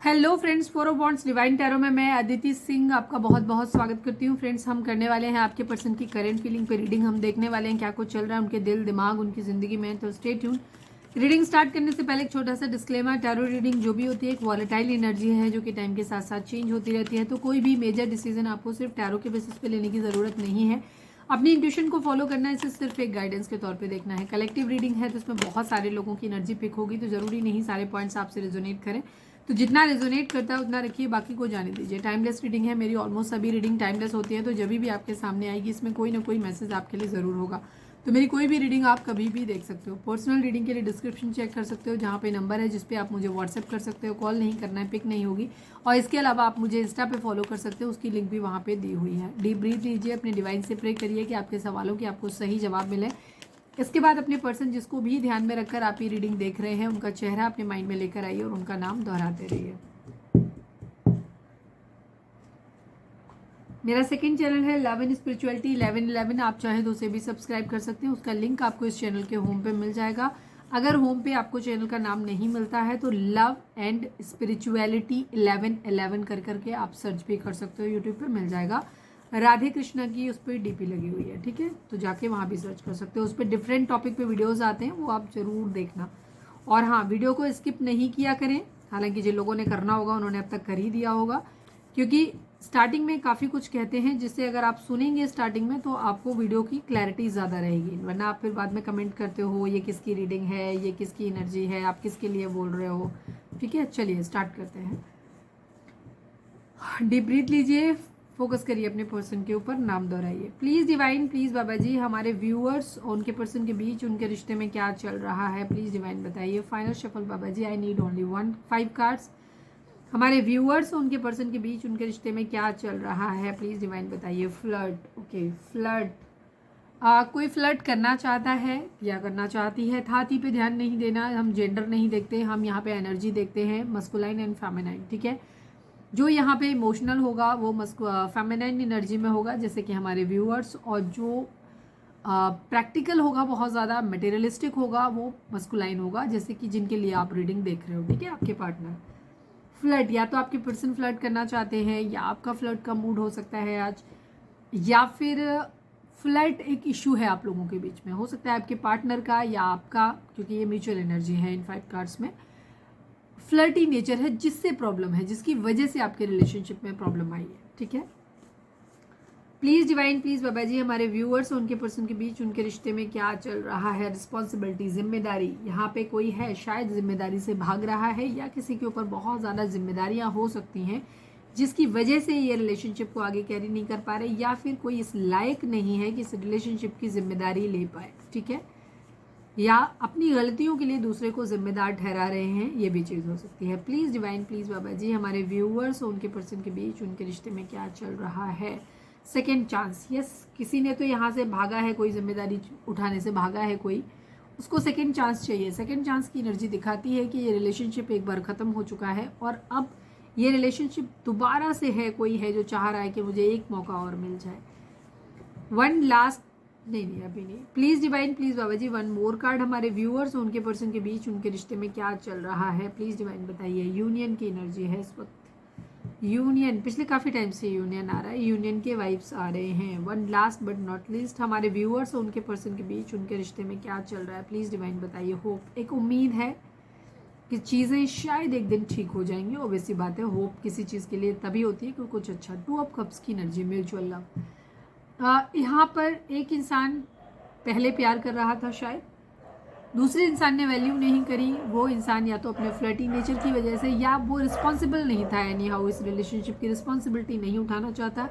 Hello friends, four of wands divine tarot में मैं अदिति सिंह आपका बहुत बहुत स्वागत करती हूँ। फ्रेंड्स, हम करने वाले हैं आपके पर्सन की करंट फीलिंग पे रीडिंग। हम देखने वाले हैं क्या कुछ चल रहा है उनके दिल दिमाग उनकी ज़िंदगी में। तो स्टे ट्यून। रीडिंग स्टार्ट करने से पहले एक छोटा सा डिस्क्लेमर, टैरो रीडिंग जो भी होती है एक वॉलेटाइल एनर्जी है जो कि टाइम के साथ साथ चेंज होती रहती है। तो कोई भी मेजर डिसीजन आपको सिर्फ टैरो के बेसिस पे लेने की ज़रूरत नहीं है। अपनी इंट्यूशन को फॉलो करना है, इसे सिर्फ एक गाइडेंस के तौर पे देखना है। कलेक्टिव रीडिंग है तो इसमें बहुत सारे लोगों की एनर्जी पिक होगी, तो ज़रूरी नहीं सारे पॉइंट्स आपसे रेजोनेट करें। तो जितना रेजोनेट करता है उतना रखिए, बाकी को जाने दीजिए। टाइमलेस रीडिंग है, मेरी ऑलमोस्ट सभी रीडिंग टाइमलेस होती है। तो जब भी आपके सामने आएगी इसमें कोई ना कोई मैसेज आपके लिए ज़रूर होगा। तो मेरी कोई भी रीडिंग आप कभी भी देख सकते हो। पर्सनल रीडिंग के लिए डिस्क्रिप्शन चेक कर सकते हो, जहाँ पे नंबर है जिस पे आप मुझे व्हाट्सएप कर सकते हो। कॉल नहीं करना है, पिक नहीं होगी। और इसके अलावा आप मुझे इंस्टा पे फॉलो कर सकते हो, उसकी लिंक भी वहाँ पे दी हुई है। डीप ब्रीथ लीजिए, अपने डिवाइन से प्रे करिए कि आपके सवालों की आपको सही जवाब मिले। इसके बाद अपने पर्सन जिसको भी ध्यान में रखकर आप ये रीडिंग देख रहे हैं उनका चेहरा अपने माइंड में लेकर आइए और उनका नाम दोहराते रहिए। मेरा सेकंड चैनल है लव एंड स्पिरिचुअलिटी 1111। आप चाहे तो उसे भी सब्सक्राइब कर सकते हैं, उसका लिंक आपको इस चैनल के होम पे मिल जाएगा। अगर होम पे आपको चैनल का नाम नहीं मिलता है तो लव एंड स्पिरिचुअलिटी 1111 कर करके आप सर्च भी कर सकते हो, यूट्यूब पे मिल जाएगा। राधे कृष्णा की उस पर डीपी लगी हुई है, ठीक है, तो जाके वहाँ भी सर्च कर सकते हो। उस पर डिफरेंट टॉपिक पे वीडियोज़ आते हैं, वो आप ज़रूर देखना। और हाँ, वीडियो को स्किप नहीं किया करें। हालांकि जिन लोगों ने करना होगा उन्होंने अब तक कर ही दिया होगा, क्योंकि स्टार्टिंग में काफ़ी कुछ कहते हैं जिससे अगर आप सुनेंगे स्टार्टिंग में तो आपको वीडियो की क्लैरिटी ज़्यादा रहेगी। वरना आप फिर बाद में कमेंट करते हो ये किसकी रीडिंग है, ये किसकी एनर्जी है, आप किसके लिए बोल रहे हो। ठीक है, चलिए स्टार्ट करते हैं। डीप ब्रीथ लीजिए, फोकस करिए अपने पर्सन के ऊपर, नाम दोहराइए। प्लीज़ डिवाइन, प्लीज़ बाबा जी, हमारे व्यूअर्स और उनके पर्सन के बीच उनके रिश्ते में क्या चल रहा है, प्लीज़ डिवाइन बताइए। फाइनल शफल बाबा जी, आई नीड ओनली 5 कार्ड्स। हमारे व्यूअर्स और उनके पर्सन के बीच उनके रिश्ते में क्या चल रहा है, प्लीज़ डिवाइन बताइए। Flirt, okay, flirt. कोई फ्लर्ट करना चाहता है या करना चाहती है। थाती पे ध्यान नहीं देना, हम जेंडर नहीं देखते, हम यहाँ पे एनर्जी देखते हैं, मस्कुलाइन एंड फेमिनाइन। ठीक है, जो यहाँ पे इमोशनल होगा वो फेमिनाइन एनर्जी में होगा, जैसे कि हमारे व्यूअर्स। और जो प्रैक्टिकल होगा, बहुत ज़्यादा मटेरियलिस्टिक होगा, वो मस्कुलाइन होगा, जैसे कि जिनके लिए आप रीडिंग देख रहे हो। ठीक है, आपके पार्टनर फ्लर्ट, या तो आपके पर्सन फ्लर्ट करना चाहते हैं या आपका फ्लर्ट का मूड हो सकता है आज, या फिर फ्लर्ट एक इशू है आप लोगों के बीच में, हो सकता है आपके पार्टनर का या आपका, क्योंकि ये म्यूचुअल एनर्जी है। इन 5 कार्ड्स में फ्लर्टी नेचर है, जिससे प्रॉब्लम है, जिसकी वजह से आपके रिलेशनशिप में प्रॉब्लम आई है। ठीक है, प्लीज़ डिवाइन, प्लीज़ बाबा जी, हमारे व्यूअर्स और उनके पर्सन के बीच उनके रिश्ते में क्या चल रहा है। रिस्पॉन्सिबिलिटी, जिम्मेदारी, यहाँ पे कोई है शायद जिम्मेदारी से भाग रहा है या किसी के ऊपर बहुत ज़्यादा जिम्मेदारियाँ हो सकती हैं जिसकी वजह से ये रिलेशनशिप को आगे कैरी नहीं कर पा रहे, या फिर कोई इस लायक नहीं है कि इस रिलेशनशिप की जिम्मेदारी ले पाए। ठीक है, या अपनी गलतियों के लिए दूसरे को जिम्मेदार ठहरा रहे हैं, ये भी चीज़ हो सकती है। प्लीज़ डिवाइन, प्लीज़ बाबा जी, हमारे व्यूअर्स और उनके पर्सन के बीच उनके रिश्ते में क्या चल रहा है। सेकेंड चांस, यस, किसी ने तो यहाँ से भागा है, कोई जिम्मेदारी उठाने से भागा है कोई, उसको सेकेंड चांस चाहिए। सेकेंड चांस की एनर्जी दिखाती है कि ये रिलेशनशिप एक बार ख़त्म हो चुका है और अब ये रिलेशनशिप दोबारा से है, कोई है जो चाह रहा है कि मुझे एक मौका और मिल जाए। वन लास्ट, नहीं अभी नहीं। प्लीज़ डिवाइन, प्लीज़ बाबा जी, 1 मोर कार्ड। हमारे व्यूअर्स और उनके पर्सन के बीच उनके रिश्ते में क्या चल रहा है, प्लीज़ डिवाइन बताइए। यूनियन की एनर्जी है इस वक्त, यूनियन, पिछले काफ़ी टाइम से यूनियन आ रहा है, यूनियन के वाइब्स आ रहे हैं। One last but not least, हमारे व्यूअर्स और उनके पर्सन के बीच उनके रिश्ते में क्या चल रहा है, प्लीज़ डिवाइन बताइए। होप, एक उम्मीद है कि चीज़ें शायद एक दिन ठीक हो जाएंगी। ऑब्वियसली बात है, होप किसी चीज़ के लिए तभी होती है कि कुछ अच्छा। 2 ऑफ कप्स की एनर्जी, म्यूचुअल लव। यहाँ पर एक इंसान पहले प्यार कर रहा था, शायद दूसरे इंसान ने वैल्यू नहीं करी। वो इंसान या तो अपने फ्लर्टी नेचर की वजह से, या वो रिस्पॉन्सिबल नहीं था, एनी हाउ इस रिलेशनशिप की रिस्पॉन्सिबिलिटी नहीं उठाना चाहता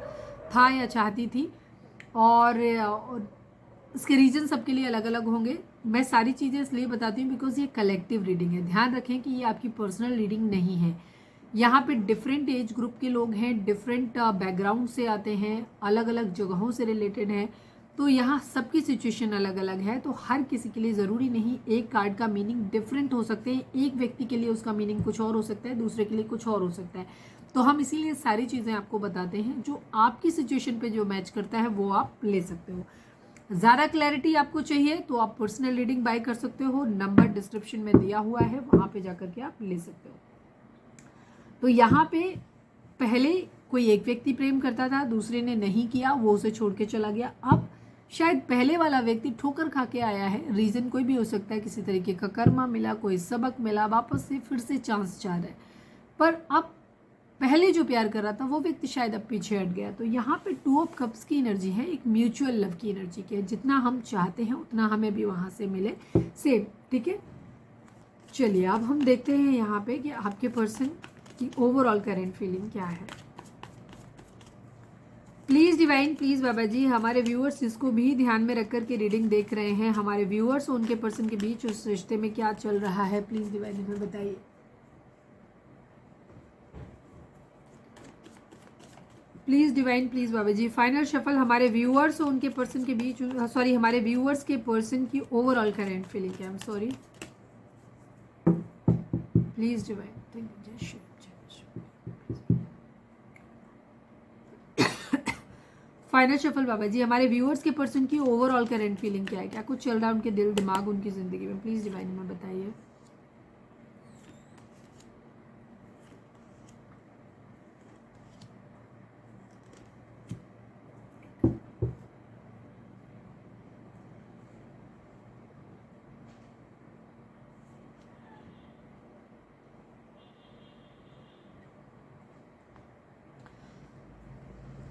था या चाहती थी। और इसके रीज़न सबके लिए अलग अलग होंगे। मैं सारी चीज़ें इसलिए बताती हूँ बिकॉज ये कलेक्टिव रीडिंग है। ध्यान रखें कि ये आपकी पर्सनल रीडिंग नहीं है। यहाँ पे डिफरेंट एज ग्रुप के लोग हैं, डिफरेंट बैकग्राउंड से आते हैं, अलग अलग जगहों से रिलेटेड हैं, तो यहाँ सबकी सिचुएशन अलग अलग है। तो हर किसी के लिए ज़रूरी नहीं, एक कार्ड का मीनिंग डिफरेंट हो सकते हैं। एक व्यक्ति के लिए उसका मीनिंग कुछ और हो सकता है, दूसरे के लिए कुछ और हो सकता है। तो हम इसीलिए सारी चीज़ें आपको बताते हैं, जो आपकी सिचुएशन पे जो मैच करता है वो आप ले सकते हो। ज़्यादा क्लैरिटी आपको चाहिए तो आप पर्सनल रीडिंग बाय कर सकते हो, नंबर डिस्क्रिप्शन में दिया हुआ है, वहाँ पे जाकर के आप ले सकते हो। तो यहाँ पे पहले कोई एक व्यक्ति प्रेम करता था, दूसरे ने नहीं किया, वो उसे छोड़ के चला गया। अब शायद पहले वाला व्यक्ति ठोकर खा के आया है, रीज़न कोई भी हो सकता है, किसी तरीके का कर्मा मिला, कोई सबक मिला, वापस से फिर से चांस चाह रहा है। पर अब पहले जो प्यार कर रहा था वो व्यक्ति शायद अब पीछे हट गया। तो यहाँ पे 2 ऑफ कप्स की एनर्जी है, एक म्यूचुअल लव की एनर्जी की है। जितना हम चाहते हैं उतना हमें भी वहाँ से मिले, सेम, ठीक है। चलिए अब हम देखते हैं यहाँ पे कि आपके पर्सन की ओवरऑल करंट फीलिंग क्या है। प्लीज़ डिवाइन, प्लीज़ बाबा जी, हमारे व्यूअर्स जिसको भी ध्यान में रख कर के रीडिंग देख रहे हैं, हमारे व्यूअर्स और उनके पर्सन के बीच उस रिश्ते में क्या चल रहा है, प्लीज़ डिवाइन हमें बताइए। Please divine, please Baba ji, final shuffle हमारे व्यूअर्स और उनके पर्सन के बीच, सॉरी हमारे व्यूअर्स के पर्सन की ओवरऑल करंट फीलिंग क्या है। Sorry, please divine, thank you, जय श्री फाइनल शफल बाबा जी, हमारे व्यूअर्स के पर्सन की ओवरऑल करंट फीलिंग क्या है, क्या कुछ चल रहा है उनके दिल दिमाग उनकी ज़िंदगी में, प्लीज़ डिवाइन में बताइए।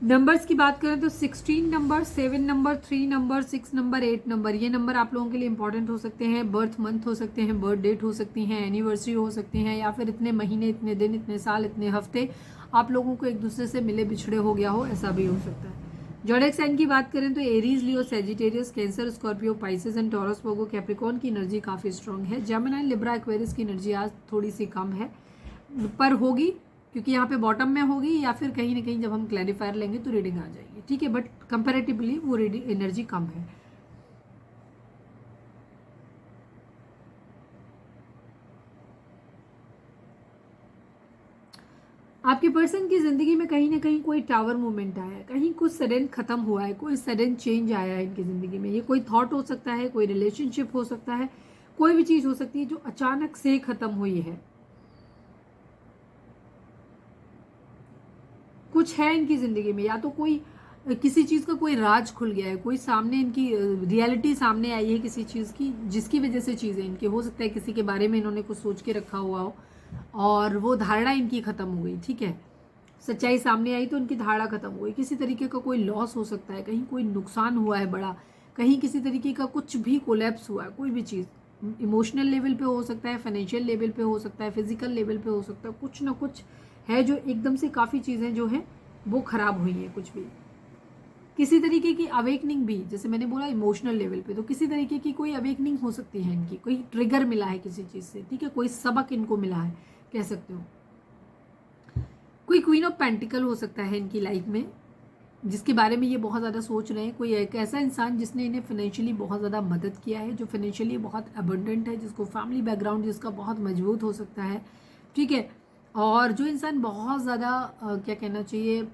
नंबर्स की बात करें तो 16 number, 7 number, 3 number, 6 number, 8 number, ये नंबर आप लोगों के लिए इंपॉर्टेंट हो सकते हैं। बर्थ मंथ हो सकते हैं, बर्थ डेट हो सकती हैं, एनिवर्सरी हो सकती हैं, या फिर इतने महीने, इतने दिन, इतने साल, इतने हफ्ते आप लोगों को एक दूसरे से मिले बिछड़े हो गया हो, ऐसा भी हो सकता है। ज़ोडिएक साइन की बात करें तो Aries, Leo, Sagittarius, cancer, Scorpio, Pisces and taurus, Virgo, Capricorn की एनर्जी काफ़ी स्ट्रॉन्ग है। जेमिनी, लिब्रा, एक्वेरियस की एनर्जी आज थोड़ी सी कम है, पर होगी, क्योंकि यहाँ पे बॉटम में होगी, या फिर कहीं ना कहीं जब हम क्लैरिफायर लेंगे तो रीडिंग आ जाएगी, ठीक है। बट कंपैरेटिवली वो रीडिंग एनर्जी कम है। आपके पर्सन की ज़िंदगी में कहीं ना कहीं कोई टावर मूवमेंट आया है, कहीं कुछ सडन ख़त्म हुआ है, कोई सडन चेंज आया है इनकी ज़िंदगी में। ये कोई थॉट हो सकता है, कोई रिलेशनशिप हो सकता है, कोई भी चीज़ हो सकती है जो अचानक से ख़त्म हुई है। कुछ है इनकी ज़िंदगी में, या तो कोई किसी चीज़ का कोई राज खुल गया है, कोई सामने इनकी रियलिटी सामने आई है किसी चीज़ की, जिसकी वजह से चीज़ें इनकी, हो सकता है किसी के बारे में इन्होंने कुछ सोच के रखा हुआ हो और वो धारणा इनकी ख़त्म हो गई, ठीक है। सच्चाई सामने आई तो उनकी धारणा ख़त्म हो गई। किसी तरीके का कोई लॉस हो सकता है, कहीं कोई नुकसान हुआ है बड़ा, कहीं किसी तरीके का कुछ भी कोलैप्स हुआ है, कोई भी चीज़ इमोशनल लेवल पे हो सकता है, फाइनेंशियल लेवल पे हो सकता है, फिजिकल लेवल पे हो सकता है, कुछ ना कुछ है जो एकदम से काफ़ी चीज़ें जो हैं वो ख़राब हुई हैं। कुछ भी किसी तरीके की अवेकनिंग भी, जैसे मैंने बोला इमोशनल लेवल पे, तो किसी तरीके की कोई अवेकनिंग हो सकती है इनकी, कोई ट्रिगर मिला है किसी चीज़ से, ठीक है, कोई सबक इनको मिला है, कह सकते हो। कोई क्वीन ऑफ पेंटिकल हो सकता है इनकी लाइफ में, जिसके बारे में ये बहुत ज़्यादा सोच रहे हैं। कोई एक ऐसा इंसान जिसने इन्हें फाइनेंशियली बहुत ज़्यादा मदद किया है, जो फाइनेंशियली बहुत अबंडेंट है, जिसको फैमिली बैकग्राउंड जिसका बहुत मजबूत हो सकता है, ठीक है। और जो इंसान बहुत ज़्यादा क्या कहना चाहिए,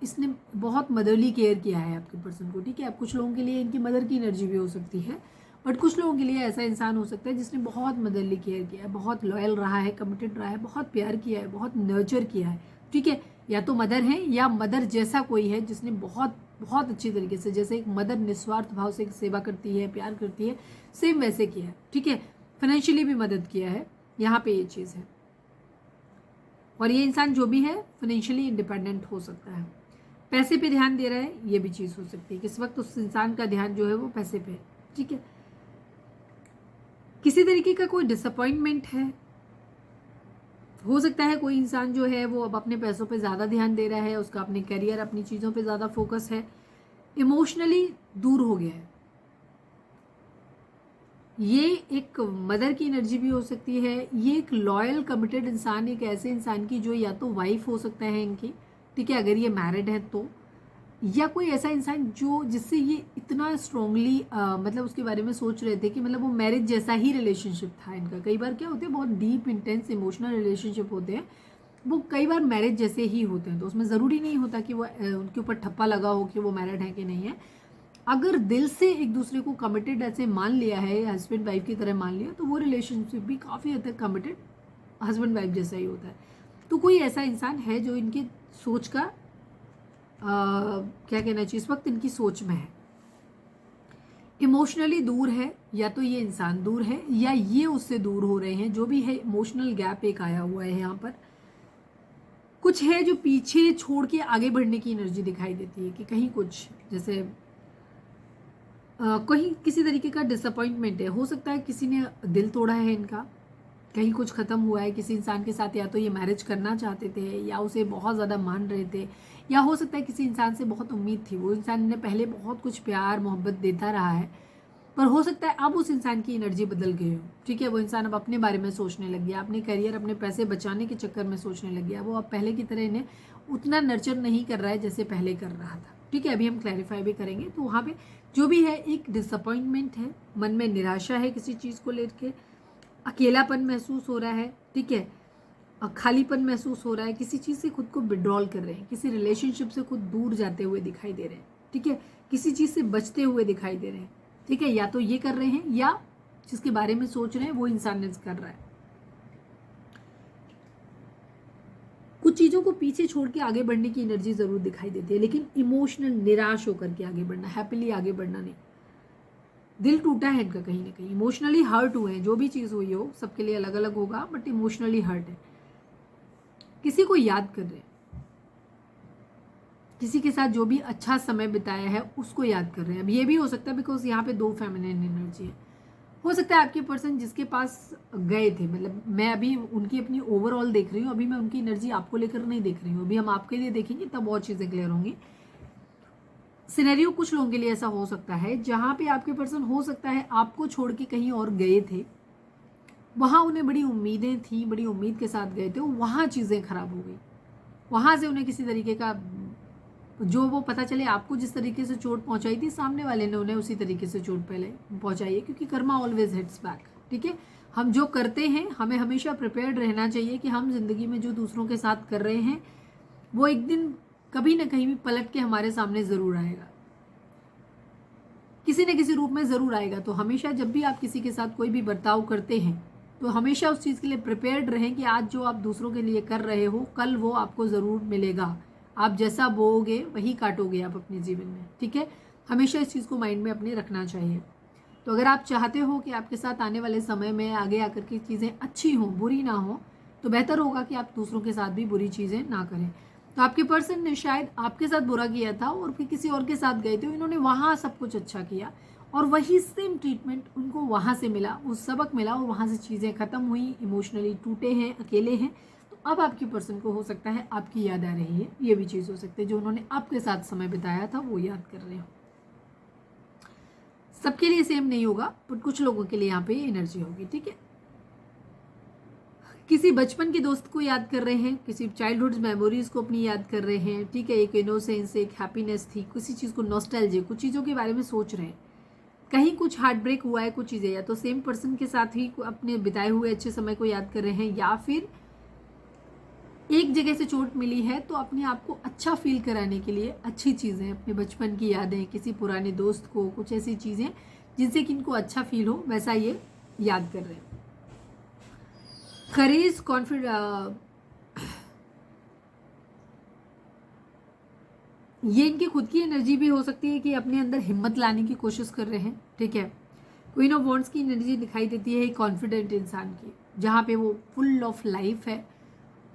इसने बहुत मदरली केयर किया है आपके पर्सन को, ठीक है। अब कुछ लोगों के लिए इनकी मदर की एनर्जी भी हो सकती है, बट कुछ लोगों के लिए ऐसा इंसान हो सकता है जिसने बहुत मदरली केयर किया है, बहुत लॉयल रहा है, कमिटेड रहा है, बहुत प्यार किया है, बहुत नर्चर किया है, ठीक है। या तो मदर है या मदर जैसा कोई है जिसने बहुत बहुत अच्छी तरीके से, जैसे एक मदर निस्वार्थ भाव से सेवा करती है, प्यार करती है, सेम वैसे किया है, ठीक है। फाइनेंशियली भी मदद किया है, यहाँ पे ये चीज़ है। और ये इंसान जो भी है फाइनेंशियली इंडिपेंडेंट हो सकता है, पैसे पे ध्यान दे रहा है, ये भी चीज़ हो सकती है। किस वक्त उस इंसान का ध्यान जो है वो पैसे पे है, ठीक है। किसी तरीके का कोई डिसअपॉइंटमेंट है, हो सकता है कोई इंसान जो है वो अब अपने पैसों पे ज़्यादा ध्यान दे रहा है, उसका अपने करियर, अपनी चीज़ों पे ज़्यादा फोकस है, इमोशनली दूर हो गया है। ये एक मदर की एनर्जी भी हो सकती है, ये एक लॉयल कमिटेड इंसान, एक ऐसे इंसान की जो या तो वाइफ हो सकता है इनकी, ठीक है, अगर ये मैरिड है तो, या कोई ऐसा इंसान जो जिससे ये इतना स्ट्रांगली मतलब उसके बारे में सोच रहे थे कि मतलब वो मैरिज जैसा ही रिलेशनशिप था इनका। कई बार क्या होते हैं, बहुत डीप इंटेंस इमोशनल रिलेशनशिप होते हैं, वो कई बार मैरिज जैसे ही होते हैं, तो उसमें ज़रूरी नहीं होता कि वो उनके ऊपर ठप्पा लगा हो कि वो मैरिड है कि नहीं है। अगर दिल से एक दूसरे को कमिटेड ऐसे मान लिया है, हस्बैंड वाइफ की तरह मान लिया, तो वो रिलेशनशिप भी काफ़ी हद तक कमिटेड हस्बैंड वाइफ जैसा ही होता है। तो कोई ऐसा इंसान है जो इनकी सोच का क्या कहना चाहिए, इस वक्त इनकी सोच में है, इमोशनली दूर है, या तो ये इंसान दूर है या ये उससे दूर हो रहे हैं, जो भी है इमोशनल गैप एक आया हुआ है यहाँ पर। कुछ है जो पीछे छोड़ के आगे बढ़ने की एनर्जी दिखाई देती है कि कहीं कुछ जैसे कहीं किसी तरीके का डिसअपॉइंटमेंट है, हो सकता है किसी ने दिल तोड़ा है इनका, कहीं कुछ ख़त्म हुआ है किसी इंसान के साथ, या तो ये मैरिज करना चाहते थे या उसे बहुत ज़्यादा मान रहे थे, या हो सकता है किसी इंसान से बहुत उम्मीद थी, वो इंसान ने पहले बहुत कुछ प्यार मोहब्बत देता रहा है, पर हो सकता है अब उस इंसान की एनर्जी बदल गई हो, ठीक है। वो इंसान अब अपने बारे में सोचने लग गया, अपने करियर अपने पैसे बचाने के चक्कर में सोचने लग गया, वो अब पहले की तरह इन्हें उतना नर्चर नहीं कर रहा है जैसे पहले कर रहा था, ठीक है। अभी हम क्लैरिफाई भी करेंगे। तो वहाँ पे जो भी है एक डिसअपॉइंटमेंट है, मन में निराशा है किसी चीज़ को लेकर, अकेलापन महसूस हो रहा है, ठीक है, खालीपन महसूस हो रहा है, किसी चीज़ से खुद को विड्रॉल कर रहे हैं, किसी रिलेशनशिप से खुद दूर जाते हुए दिखाई दे रहे हैं, ठीक है, किसी चीज़ से बचते हुए दिखाई दे रहे हैं, ठीक है, या तो ये कर रहे हैं या जिसके बारे में सोच रहे हैं वो इंसान ने कर रहा है। कुछ चीज़ों को पीछे छोड़ के आगे बढ़ने की एनर्जी ज़रूर दिखाई देती है, लेकिन इमोशनल निराश होकर के आगे बढ़ना, हैप्पीली आगे बढ़ना नहीं। दिल टूटा है इनका कहीं ना कहीं, इमोशनली हर्ट हुए हैं, जो भी चीज़ हुई हो सबके लिए अलग अलग होगा, बट इमोशनली हर्ट है, किसी को याद कर रहे हैं, किसी के साथ जो भी अच्छा समय बिताया है उसको याद कर रहे हैं। अब ये भी हो सकता है बिकॉज यहाँ पे 2 फेमिनिन एनर्जी है, हो सकता है आपके पर्सन जिसके पास गए थे, मतलब मैं अभी उनकी अपनी ओवरऑल देख रही हूँ, अभी मैं उनकी एनर्जी आपको लेकर नहीं देख रही हूँ, अभी हम आपके लिए देखेंगे तब बहुत चीज़ें क्लियर होंगी। सिनेरियो कुछ लोगों के लिए ऐसा हो सकता है जहाँ पे आपके पर्सन हो सकता है आपको छोड़ के कहीं और गए थे, वहाँ उन्हें बड़ी उम्मीदें थी, बड़ी उम्मीद के साथ गए थे, वहाँ चीज़ें खराब हो गई, वहाँ से उन्हें किसी तरीके का जो वो पता चले आपको जिस तरीके से चोट पहुंचाई थी सामने वाले ने उन्हें उसी तरीके से चोट पहले पहुंचाई है, क्योंकि कर्मा ऑलवेज हिट्स बैक, ठीक है। हम जो करते हैं हमें हमेशा प्रिपेयर्ड रहना चाहिए कि हम जिंदगी में जो दूसरों के साथ कर रहे हैं वो एक दिन कभी ना कहीं भी पलट के हमारे सामने ज़रूर आएगा, किसी न किसी रूप में ज़रूर आएगा। तो हमेशा जब भी आप किसी के साथ कोई भी बर्ताव करते हैं तो हमेशा उस चीज़ के लिए प्रिपेयर्ड रहें कि आज जो आप दूसरों के लिए कर रहे हो कल वो आपको ज़रूर मिलेगा, आप जैसा बोओगे वही काटोगे आप अपने जीवन में, ठीक है। हमेशा इस चीज़ को माइंड में अपने रखना चाहिए। तो अगर आप चाहते हो कि आपके साथ आने वाले समय में आगे आकर के चीज़ें अच्छी हों, बुरी ना हो, तो बेहतर होगा कि आप दूसरों के साथ भी बुरी चीज़ें ना करें। तो आपके पर्सन ने शायद आपके साथ बुरा किया था और फिर किसी और के साथ गए थे, इन्होंने वहाँ सब कुछ अच्छा किया और वही सेम ट्रीटमेंट उनको वहाँ से मिला, वो सबक मिला और वहाँ से चीज़ें ख़त्म हुई, इमोशनली टूटे हैं, अकेले हैं। तो अब आपके पर्सन को हो सकता है आपकी याद आ रही है, ये भी चीज़ हो सकती है, जो उन्होंने आपके साथ समय बिताया था वो याद कर रहे हो। सबके लिए सेम नहीं होगा, बट कुछ लोगों के लिए यहाँ पे एनर्जी होगी, ठीक है। किसी बचपन के दोस्त को याद कर रहे हैं, किसी चाइल्डहुड मेमोरीज को अपनी याद कर रहे हैं, ठीक है। एक इनोसेंस, एक हैप्पीनेस थी, किसी चीज़ को नॉस्टैल्जिया, कुछ चीज़ों के बारे में सोच रहे हैं, कहीं कुछ हार्ट ब्रेक हुआ है, कुछ चीज़ें, या तो सेम पर्सन के साथ ही अपने बिताए हुए अच्छे समय को याद कर रहे हैं, या फिर एक जगह से चोट मिली है तो अपने आप को अच्छा फील कराने के लिए अच्छी चीज़ें, अपने बचपन की यादें, किसी पुराने दोस्त को, कुछ ऐसी चीज़ें जिनसे कि इनको अच्छा फील हो, वैसा ये याद कर रहे हैं। करेज, कॉन्फिडेंस, ये इनकी खुद की एनर्जी भी हो सकती है कि अपने अंदर हिम्मत लाने की कोशिश कर रहे हैं, ठीक है। क्वीन ऑफ वॉन्ड्स की एनर्जी दिखाई देती है एक कॉन्फिडेंट इंसान की, जहाँ पे वो फुल ऑफ लाइफ है,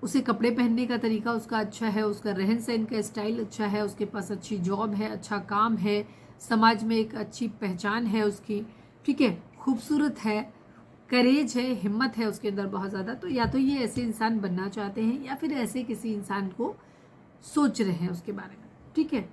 उसे कपड़े पहनने का तरीका उसका अच्छा है, उसका रहन सहन का स्टाइल अच्छा है, उसके पास अच्छी जॉब है, अच्छा काम है, समाज में एक अच्छी पहचान है उसकी, ठीक है, खूबसूरत है, करेज है, हिम्मत है उसके अंदर बहुत ज़्यादा। तो या तो ये ऐसे इंसान बनना चाहते हैं या फिर ऐसे किसी इंसान को सोच रहे हैं उसके बारे में, ठीक है।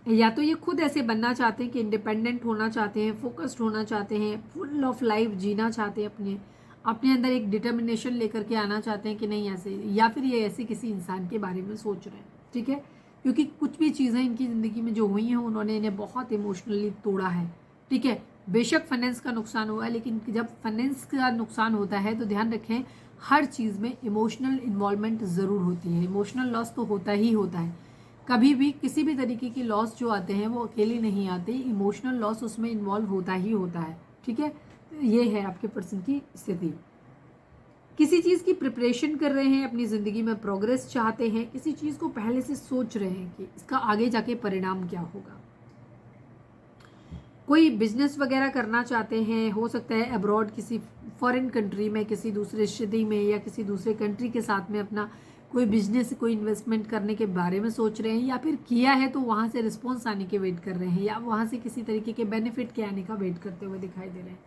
या तो ये खुद ऐसे बनना चाहते हैं कि इंडिपेंडेंट होना चाहते हैं, फोकस्ड होना चाहते हैं, फुल ऑफ लाइफ जीना चाहते हैं, अपने अंदर एक डिटर्मिनेशन लेकर के आना चाहते हैं कि नहीं ऐसे, या फिर ये ऐसे किसी इंसान के बारे में सोच रहे हैं, ठीक है। क्योंकि कुछ भी चीज़ें इनकी ज़िंदगी में जो हुई हैं उन्होंने इन्हें बहुत इमोशनली तोड़ा है, ठीक है। बेशक फाइनेंस का नुकसान हुआ है, लेकिन जब फाइनेंस का नुकसान होता है तो ध्यान रखें हर चीज़ में इमोशनल इन्वॉल्वमेंट ज़रूर होती है, इमोशनल लॉस तो होता ही होता है। कभी भी किसी भी तरीके की लॉस जो आते हैं वो अकेले नहीं आते, इमोशनल लॉस उसमें इन्वॉल्व होता ही होता है। ठीक है, ये है आपके पर्सन की स्थिति। किसी चीज़ की प्रिपरेशन कर रहे हैं, अपनी ज़िंदगी में प्रोग्रेस चाहते हैं, किसी चीज़ को पहले से सोच रहे हैं कि इसका आगे जाके परिणाम क्या होगा। कोई बिजनेस वगैरह करना चाहते हैं, हो सकता है अब्रॉड किसी फॉरेन कंट्री में, किसी दूसरे सिटी में या किसी दूसरे कंट्री के साथ में अपना कोई बिजनेस, कोई इन्वेस्टमेंट करने के बारे में सोच रहे हैं, या फिर किया है तो वहाँ से रिस्पॉन्स आने के वेट कर रहे हैं, या वहाँ से किसी तरीके के बेनिफिट के आने का वेट करते हुए दिखाई दे रहे हैं।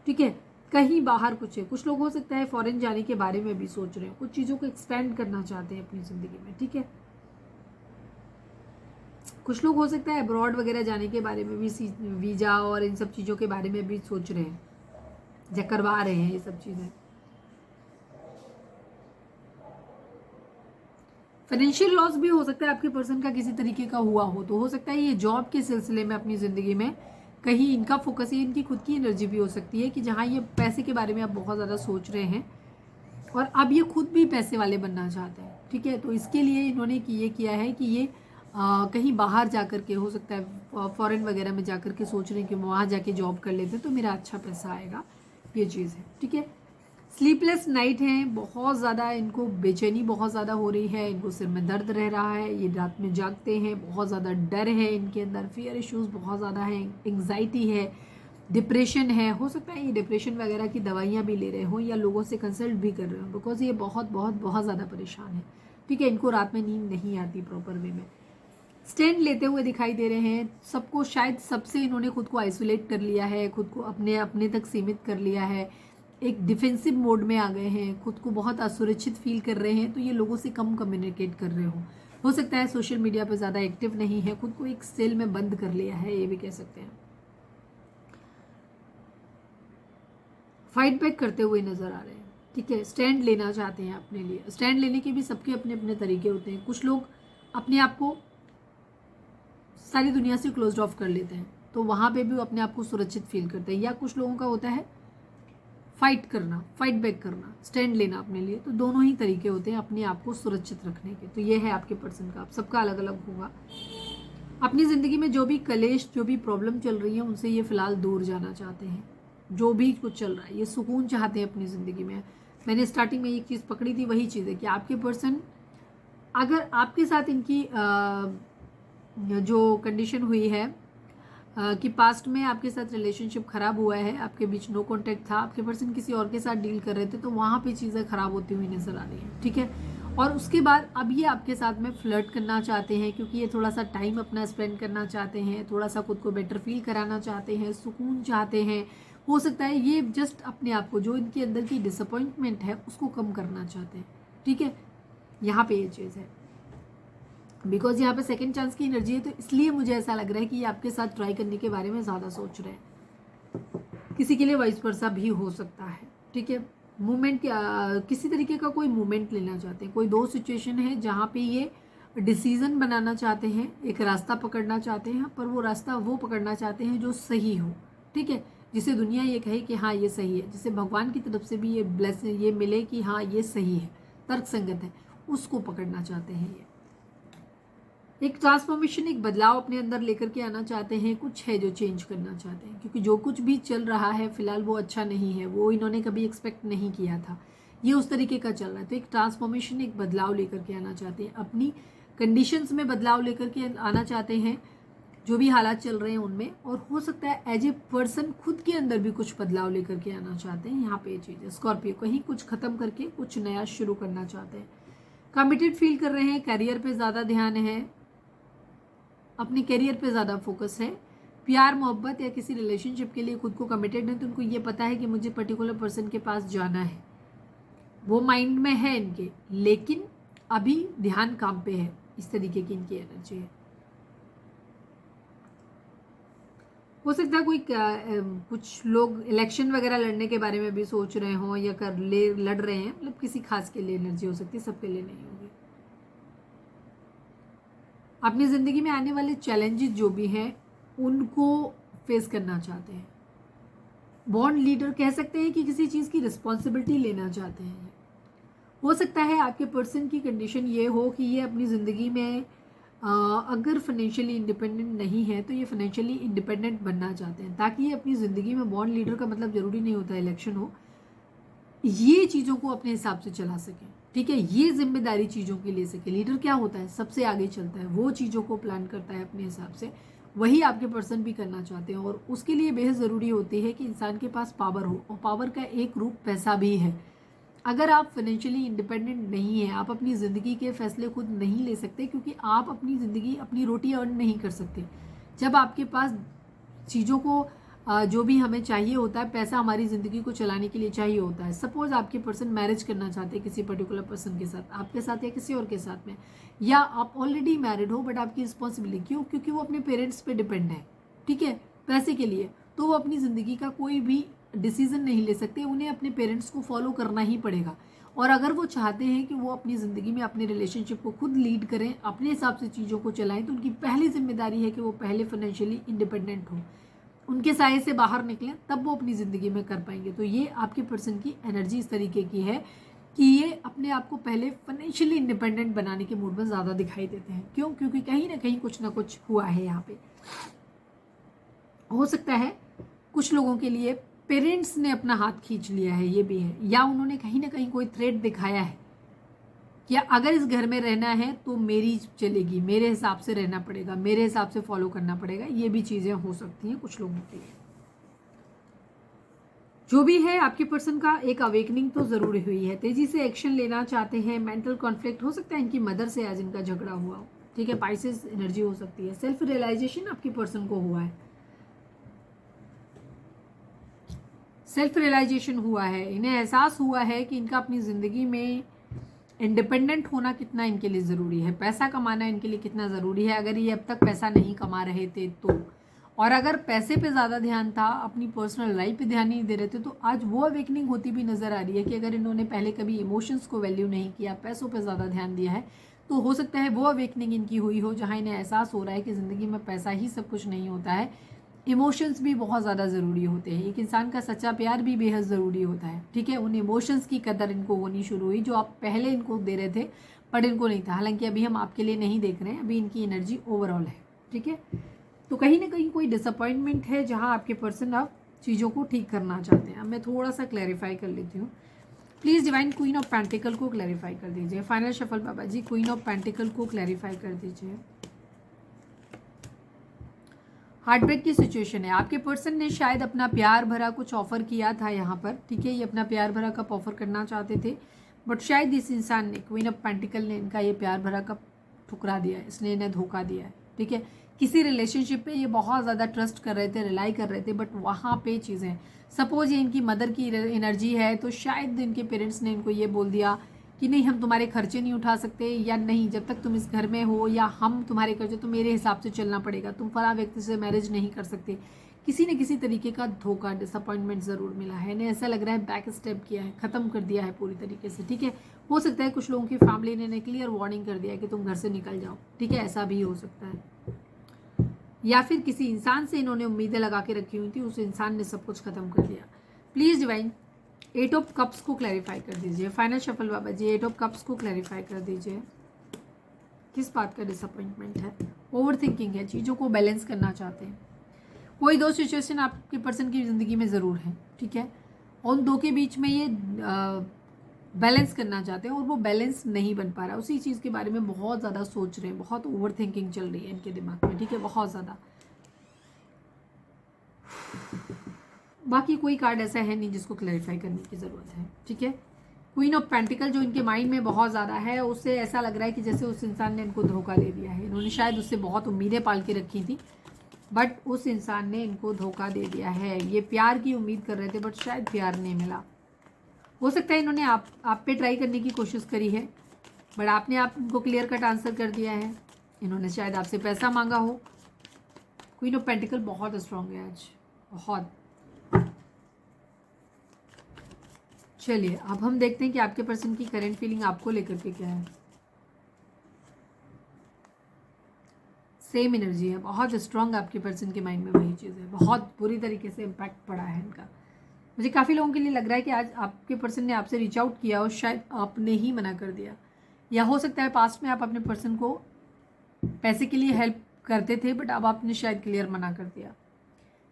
ठीक है, कहीं बाहर कुछ है, कुछ लोग हो सकता है फॉरेन जाने के बारे में भी सोच रहे हैं, कुछ चीज़ों को एक्सपेंड करना चाहते हैं अपनी ज़िंदगी में। ठीक है, कुछ लोग हो सकता है अब्रॉड वगैरह जाने के बारे में भी, वीज़ा और इन सब चीज़ों के बारे में भी सोच रहे हैं या करवा रहे हैं ये सब चीज़ें। फाइनेंशियल लॉस भी हो सकता है आपके पर्सन का किसी तरीके का हुआ हो, तो हो सकता है ये जॉब के सिलसिले में अपनी ज़िंदगी में कहीं इनका फोकस है, इनकी खुद की एनर्जी भी हो सकती है कि जहाँ ये पैसे के बारे में आप बहुत ज़्यादा सोच रहे हैं और अब ये खुद भी पैसे वाले बनना चाहते हैं। ठीक है, तो इसके लिए इन्होंने ये किया है कि ये कहीं बाहर जा कर के, हो सकता है फॉरेन वगैरह में जा कर के सोच रहे हैं कि वहाँ जाके जॉब कर लेते तो मेरा अच्छा पैसा आएगा, ये चीज़ है। ठीक है, स्लीपलेस नाइट है, बहुत ज़्यादा इनको बेचैनी बहुत ज़्यादा हो रही है, इनको सिर में दर्द रह रहा है, ये रात में जागते हैं, बहुत ज़्यादा डर है इनके अंदर, फियर इश्यूज़ बहुत ज़्यादा है, एंग्जाइटी है, डिप्रेशन है। हो सकता है ये डिप्रेशन वगैरह की दवाइयाँ भी ले रहे हो या लोगों से कंसल्ट भी कर रहे हो, बिकॉज ये बहुत बहुत बहुत ज़्यादा परेशान है। ठीक है, इनको रात में नींद नहीं आती प्रॉपर वे में, स्टैंड लेते हुए दिखाई दे रहे हैं। सबको शायद सबसे इन्होंने खुद को आइसोलेट कर लिया है, खुद को अपने अपने तक सीमित कर लिया है, एक डिफेंसिव मोड में आ गए हैं, खुद को बहुत असुरक्षित फील कर रहे हैं, तो ये लोगों से कम कम्युनिकेट कर रहे हो सकता है सोशल मीडिया पर ज़्यादा एक्टिव नहीं है, खुद को एक सेल में बंद कर लिया है, ये भी कह सकते हैं। फाइट बैक करते हुए नजर आ रहे हैं। ठीक है, स्टैंड लेना चाहते हैं अपने लिए। स्टैंड लेने के भी सबके अपने अपने तरीके होते हैं। कुछ लोग अपने आप को सारी दुनिया से क्लोज ऑफ कर लेते हैं, तो वहाँ पे भी वो अपने आप को सुरक्षित फील करते हैं, या कुछ लोगों का होता है फाइट करना, फाइट बैक करना, स्टैंड लेना अपने लिए। तो दोनों ही तरीके होते हैं अपने आप को सुरक्षित रखने के। तो ये है आपके पर्सन का, आप सबका अलग अलग होगा। अपनी ज़िंदगी में जो भी कलेश, जो भी प्रॉब्लम चल रही है, उनसे ये फिलहाल दूर जाना चाहते हैं। जो भी कुछ चल रहा है, ये सुकून चाहते हैं अपनी ज़िंदगी में। मैंने स्टार्टिंग में एक चीज़ पकड़ी थी, वही चीज़ है कि आपके पर्सन, अगर आपके साथ इनकी जो कंडीशन हुई है कि पास्ट में आपके साथ रिलेशनशिप ख़राब हुआ है, आपके बीच नो कांटेक्ट था, आपके पर्सन किसी और के साथ डील कर रहे थे, तो वहाँ पे चीज़ें ख़राब होती हुई नज़र आ रही हैं। ठीक है, और उसके बाद अब ये आपके साथ में फ्लर्ट करना चाहते हैं, क्योंकि ये थोड़ा सा टाइम अपना स्पेंड करना चाहते हैं, थोड़ा सा खुद को बेटर फील कराना चाहते हैं, सुकून चाहते हैं। हो सकता है ये जस्ट अपने आप को, जो इनके अंदर की डिसअपॉइंटमेंट है, उसको कम करना चाहते हैं। ठीक है, यहाँ पे ये चीज़ है, बिकॉज यहाँ पे सेकंड चांस की एनर्जी है, तो इसलिए मुझे ऐसा लग रहा है कि ये आपके साथ ट्राई करने के बारे में ज़्यादा सोच रहे हैं। किसी के लिए वाइस वर्सा भी हो सकता है। ठीक है, मूवमेंट, किसी तरीके का कोई मूवमेंट लेना चाहते हैं। कोई दो सिचुएशन है जहाँ पे ये डिसीजन बनाना चाहते हैं, एक रास्ता पकड़ना चाहते हैं, पर वो रास्ता वो पकड़ना चाहते हैं जो सही हो। ठीक है, जिसे दुनिया ये कहे कि हाँ ये सही है, जिसे भगवान की तरफ से भी ये मिले कि हाँ ये सही है, तर्क संगत है, उसको पकड़ना चाहते हैं। ये एक ट्रांसफॉर्मेशन, एक बदलाव अपने अंदर लेकर के आना चाहते हैं। कुछ है जो चेंज करना चाहते हैं, क्योंकि जो कुछ भी चल रहा है फिलहाल वो अच्छा नहीं है, वो इन्होंने कभी एक्सपेक्ट नहीं किया था, ये उस तरीके का चल रहा है। तो एक ट्रांसफॉर्मेशन, एक बदलाव लेकर के आना चाहते हैं, अपनी कंडीशंस में बदलाव लेकर के आना चाहते हैं, जो भी हालात चल रहे हैं उनमें। और हो सकता है एज ए पर्सन खुद के अंदर भी कुछ बदलाव लेकर के आना चाहते हैं। यहाँ पे ये चीज़ है, स्कॉर्पियो कहीं कुछ खत्म करके कुछ नया शुरू करना चाहते हैं। कमिटेड फील कर रहे हैं, करियर पे ज़्यादा ध्यान है, अपने करियर पे ज़्यादा फोकस है। प्यार मोहब्बत या किसी रिलेशनशिप के लिए खुद को कमिटेड है, तो उनको ये पता है कि मुझे पर्टिकुलर पर्सन के पास जाना है, वो माइंड में है इनके, लेकिन अभी ध्यान काम पे है। इस तरीके की इनकी एनर्जी है। हो सकता है कोई कुछ लोग इलेक्शन वगैरह लड़ने के बारे में भी सोच रहे हों या लड़ रहे हैं, मतलब किसी खास के लिए एनर्जी हो सकती है, सबके लिए नहीं होगी। अपनी ज़िंदगी में आने वाले चैलेंजेस जो भी हैं उनको फेस करना चाहते हैं। बॉन्ड लीडर कह सकते हैं कि किसी चीज़ की रिस्पॉन्सिबिलिटी लेना चाहते हैं। हो सकता है आपके पर्सन की कंडीशन ये हो कि ये अपनी ज़िंदगी में अगर फाइनेंशियली इंडिपेंडेंट नहीं है तो ये फाइनेंशियली इंडिपेंडेंट बनना चाहते हैं, ताकि ये अपनी ज़िंदगी में बॉर्न लीडर का मतलब ज़रूरी नहीं होता इलेक्शन हो, ये चीज़ों को अपने हिसाब से चला सकें, ठीक है, ये जिम्मेदारी चीज़ों की ले सके। लीडर क्या होता है, सबसे आगे चलता है, वो चीज़ों को प्लान करता है अपने हिसाब से। वही आपके पर्सन भी करना चाहते हैं, और उसके लिए बेहद ज़रूरी होती है कि इंसान के पास पावर हो, और पावर का एक रूप पैसा भी है। अगर आप फाइनेंशियली इंडिपेंडेंट नहीं हैं, आप अपनी ज़िंदगी के फैसले खुद नहीं ले सकते, क्योंकि आप अपनी ज़िंदगी अपनी रोटी अर्न नहीं कर सकते। जब आपके पास चीज़ों को जो भी हमें चाहिए होता है, पैसा हमारी ज़िंदगी को चलाने के लिए चाहिए होता है। सपोज़ आपके पर्सन मैरिज करना चाहते हैं किसी पर्टिकुलर पर्सन के साथ, आपके साथ या किसी और के साथ में, या आप ऑलरेडी मैरिड हो बट आपकी रिस्पॉन्सिबिलिटी, क्यों, क्योंकि वो अपने पेरेंट्स पे डिपेंड है, ठीक है, पैसे के लिए, तो वो अपनी ज़िंदगी का कोई भी डिसीजन नहीं ले सकते, उन्हें अपने पेरेंट्स को फॉलो करना ही पड़ेगा। और अगर वो चाहते हैं कि वो अपनी ज़िंदगी में अपने रिलेशनशिप को खुद लीड करें, अपने हिसाब से चीज़ों को चलाएं, तो उनकी पहली जिम्मेदारी है कि वो पहले फाइनेंशियली इंडिपेंडेंट हो, उनके साये से बाहर निकलें, तब वो अपनी ज़िंदगी में कर पाएंगे। तो ये आपके पर्सन की एनर्जी इस तरीके की है कि ये अपने आप को पहले फाइनेंशियली इंडिपेंडेंट बनाने के मूड में ज़्यादा दिखाई देते हैं। क्यों, क्योंकि कहीं ना कुछ हुआ है यहाँ पे। हो सकता है कुछ लोगों के लिए पेरेंट्स ने अपना हाथ खींच लिया है, ये भी है, या उन्होंने कहीं ना कहीं कोई थ्रेट दिखाया है कि अगर इस घर में रहना है तो मेरी चलेगी, मेरे हिसाब से रहना पड़ेगा, मेरे हिसाब से फॉलो करना पड़ेगा। ये भी चीज़ें हो सकती हैं कुछ लोगों के लिए। जो भी है, आपके पर्सन का एक अवेकनिंग तो ज़रूर हुई है, तेज़ी से एक्शन लेना चाहते हैं। मेंटल कॉन्फ्लिक्ट हो सकता है, इनकी मदर से आज इनका झगड़ा हुआ हो, ठीक है, पाइसेस एनर्जी हो सकती है। सेल्फ रियलाइजेशन आपके पर्सन को हुआ है, सेल्फ रियलाइजेशन हुआ है, इन्हें एहसास हुआ है कि इनका अपनी ज़िंदगी में इंडिपेंडेंट होना कितना इनके लिए ज़रूरी है, पैसा कमाना इनके लिए कितना ज़रूरी है, अगर ये अब तक पैसा नहीं कमा रहे थे तो। और अगर पैसे पे ज़्यादा ध्यान था, अपनी पर्सनल लाइफ पे ध्यान नहीं दे रहे थे, तो आज वो अवेकनिंग होती भी नज़र आ रही है कि अगर इन्होंने पहले कभी इमोशंस को वैल्यू नहीं किया, पैसों पे ज़्यादा ध्यान दिया है, तो हो सकता है वो अवेकनिंग इनकी हुई हो, जहाँ इन्हें एहसास हो रहा है कि ज़िंदगी में पैसा ही सब कुछ नहीं होता है, इमोशंस भी बहुत ज़्यादा ज़रूरी होते हैं। एक इंसान का सच्चा प्यार भी बेहद ज़रूरी होता है, ठीक है। उन इमोशंस की कदर इनको होनी शुरू हुई जो आप पहले इनको दे रहे थे बट इनको नहीं था। हालांकि अभी हम आपके लिए नहीं देख रहे हैं, अभी इनकी एनर्जी ओवरऑल है, ठीक है। तो कहीं ना कहीं कोई डिसअपॉइंटमेंट है जहाँ आपके पर्सन अब चीज़ों को ठीक करना चाहते हैं। अब मैं थोड़ा सा क्लैरिफाई कर लेती हूँ। Please divine queen of pentacle को क्लैरिफाई कर दीजिए। फाइनल शफल बाबा जी, क्वीन ऑफ पेंटिकल को क्लैरिफाई कर दीजिए। हार्टब्रेक की सिचुएशन है, आपके पर्सन ने शायद अपना प्यार भरा कुछ ऑफर किया था यहाँ पर, ठीक है, ये अपना प्यार भरा कप ऑफर करना चाहते थे, बट शायद इस इंसान ने, क्वीन ऑफ पेंटिकल ने, इनका ये प्यार भरा कप ठुकरा दिया है, इसने इन्हें धोखा दिया है, ठीक है। किसी रिलेशनशिप पे ये बहुत ज़्यादा ट्रस्ट कर रहे थे, रिलाई कर रहे थे, बट वहाँ पे चीज़ें, सपोज ये इनकी मदर की एनर्जी है, तो शायद इनके पेरेंट्स ने इनको ये बोल दिया कि नहीं, हम तुम्हारे खर्चे नहीं उठा सकते, या नहीं, जब तक तुम इस घर में हो या हम तुम्हारे खर्चे, तो मेरे हिसाब से चलना पड़ेगा, तुम फला व्यक्ति से मैरिज नहीं कर सकते। किसी न किसी तरीके का धोखा, डिसअपॉइंटमेंट ज़रूर मिला है इन्हें। ऐसा लग रहा है बैक स्टेप किया है, ख़त्म कर दिया है पूरी तरीके से, ठीक है। हो सकता है कुछ लोगों की फैमिली ने क्लियर वार्निंग कर दिया है कि तुम घर से निकल जाओ, ठीक है, ऐसा भी हो सकता है। या फिर किसी इंसान से इन्होंने उम्मीदें लगा के रखी हुई थी, उस इंसान ने सब कुछ ख़त्म कर दिया। प्लीज़ डिवाइन 8 ऑफ कप्स को क्लैरिफाई कर दीजिए। फाइनल शफल बाबा जी, 8 ऑफ कप्स को क्लैरिफाई कर दीजिए। किस बात का डिसअपॉइंटमेंट है? ओवर थिंकिंग है, चीज़ों को बैलेंस करना चाहते हैं। कोई दो सिचुएशन आपके पर्सन की ज़िंदगी में ज़रूर है, ठीक है, और उन दो के बीच में ये बैलेंस करना चाहते हैं और वो बैलेंस नहीं बन पा रहा। उसी चीज़ के बारे में बहुत ज़्यादा सोच रहे हैं, बहुत ओवर थिंकिंग चल रही है इनके दिमाग में, ठीक है, बहुत ज़्यादा। बाकी कोई कार्ड ऐसा है नहीं जिसको क्लैरिफाई करने की ज़रूरत है, ठीक है। क्वीन ऑफ पेंटिकल जो इनके माइंड में बहुत ज़्यादा है, उससे ऐसा लग रहा है कि जैसे उस इंसान ने इनको धोखा दे दिया है। इन्होंने शायद उससे बहुत उम्मीदें पाल के रखी थी, बट उस इंसान ने इनको धोखा दे दिया है। ये प्यार की उम्मीद कर रहे थे, बट शायद प्यार नहीं मिला। हो सकता है इन्होंने आप पे ट्राई करने की कोशिश करी है, बट आपने आप इनको क्लियर कट आंसर कर दिया है। इन्होंने शायद आपसे पैसा मांगा हो। क्वीन ऑफ पेंटिकल बहुत स्ट्रांग है आज, बहुत। चलिए अब हम देखते हैं कि आपके पर्सन की करंट फीलिंग आपको लेकर के क्या है। सेम एनर्जी है, बहुत स्ट्रांग आपके पर्सन के माइंड में वही चीज़ है, बहुत बुरी तरीके से इम्पैक्ट पड़ा है इनका। मुझे काफ़ी लोगों के लिए लग रहा है कि आज आपके पर्सन ने आपसे रीच आउट किया और शायद आपने ही मना कर दिया, या हो सकता है पास्ट में आप अपने पर्सन को पैसे के लिए हेल्प करते थे बट अब आपने शायद क्लियर मना कर दिया।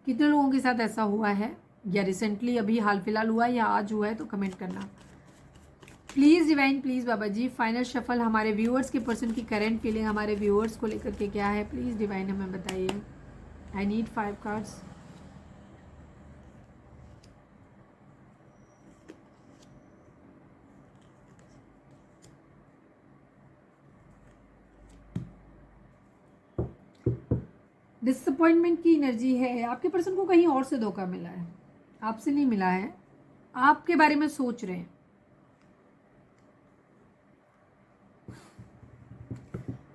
कितने लोगों के साथ ऐसा हुआ है, या रिसेंटली अभी हाल फिलहाल हुआ है या आज हुआ है, तो कमेंट करना please divine, please Baba ji. Final shuffle हमारे व्यूअर्स के पर्सन की करंट फीलिंग हमारे व्यूअर्स को लेकर के क्या है, प्लीज़ डिवाइन हमें बताइए। I need 5 cards. डिसअपॉइंटमेंट की एनर्जी है। आपके पर्सन को कहीं और से धोखा मिला है, आपसे नहीं मिला है, आपके बारे में सोच रहे हैं।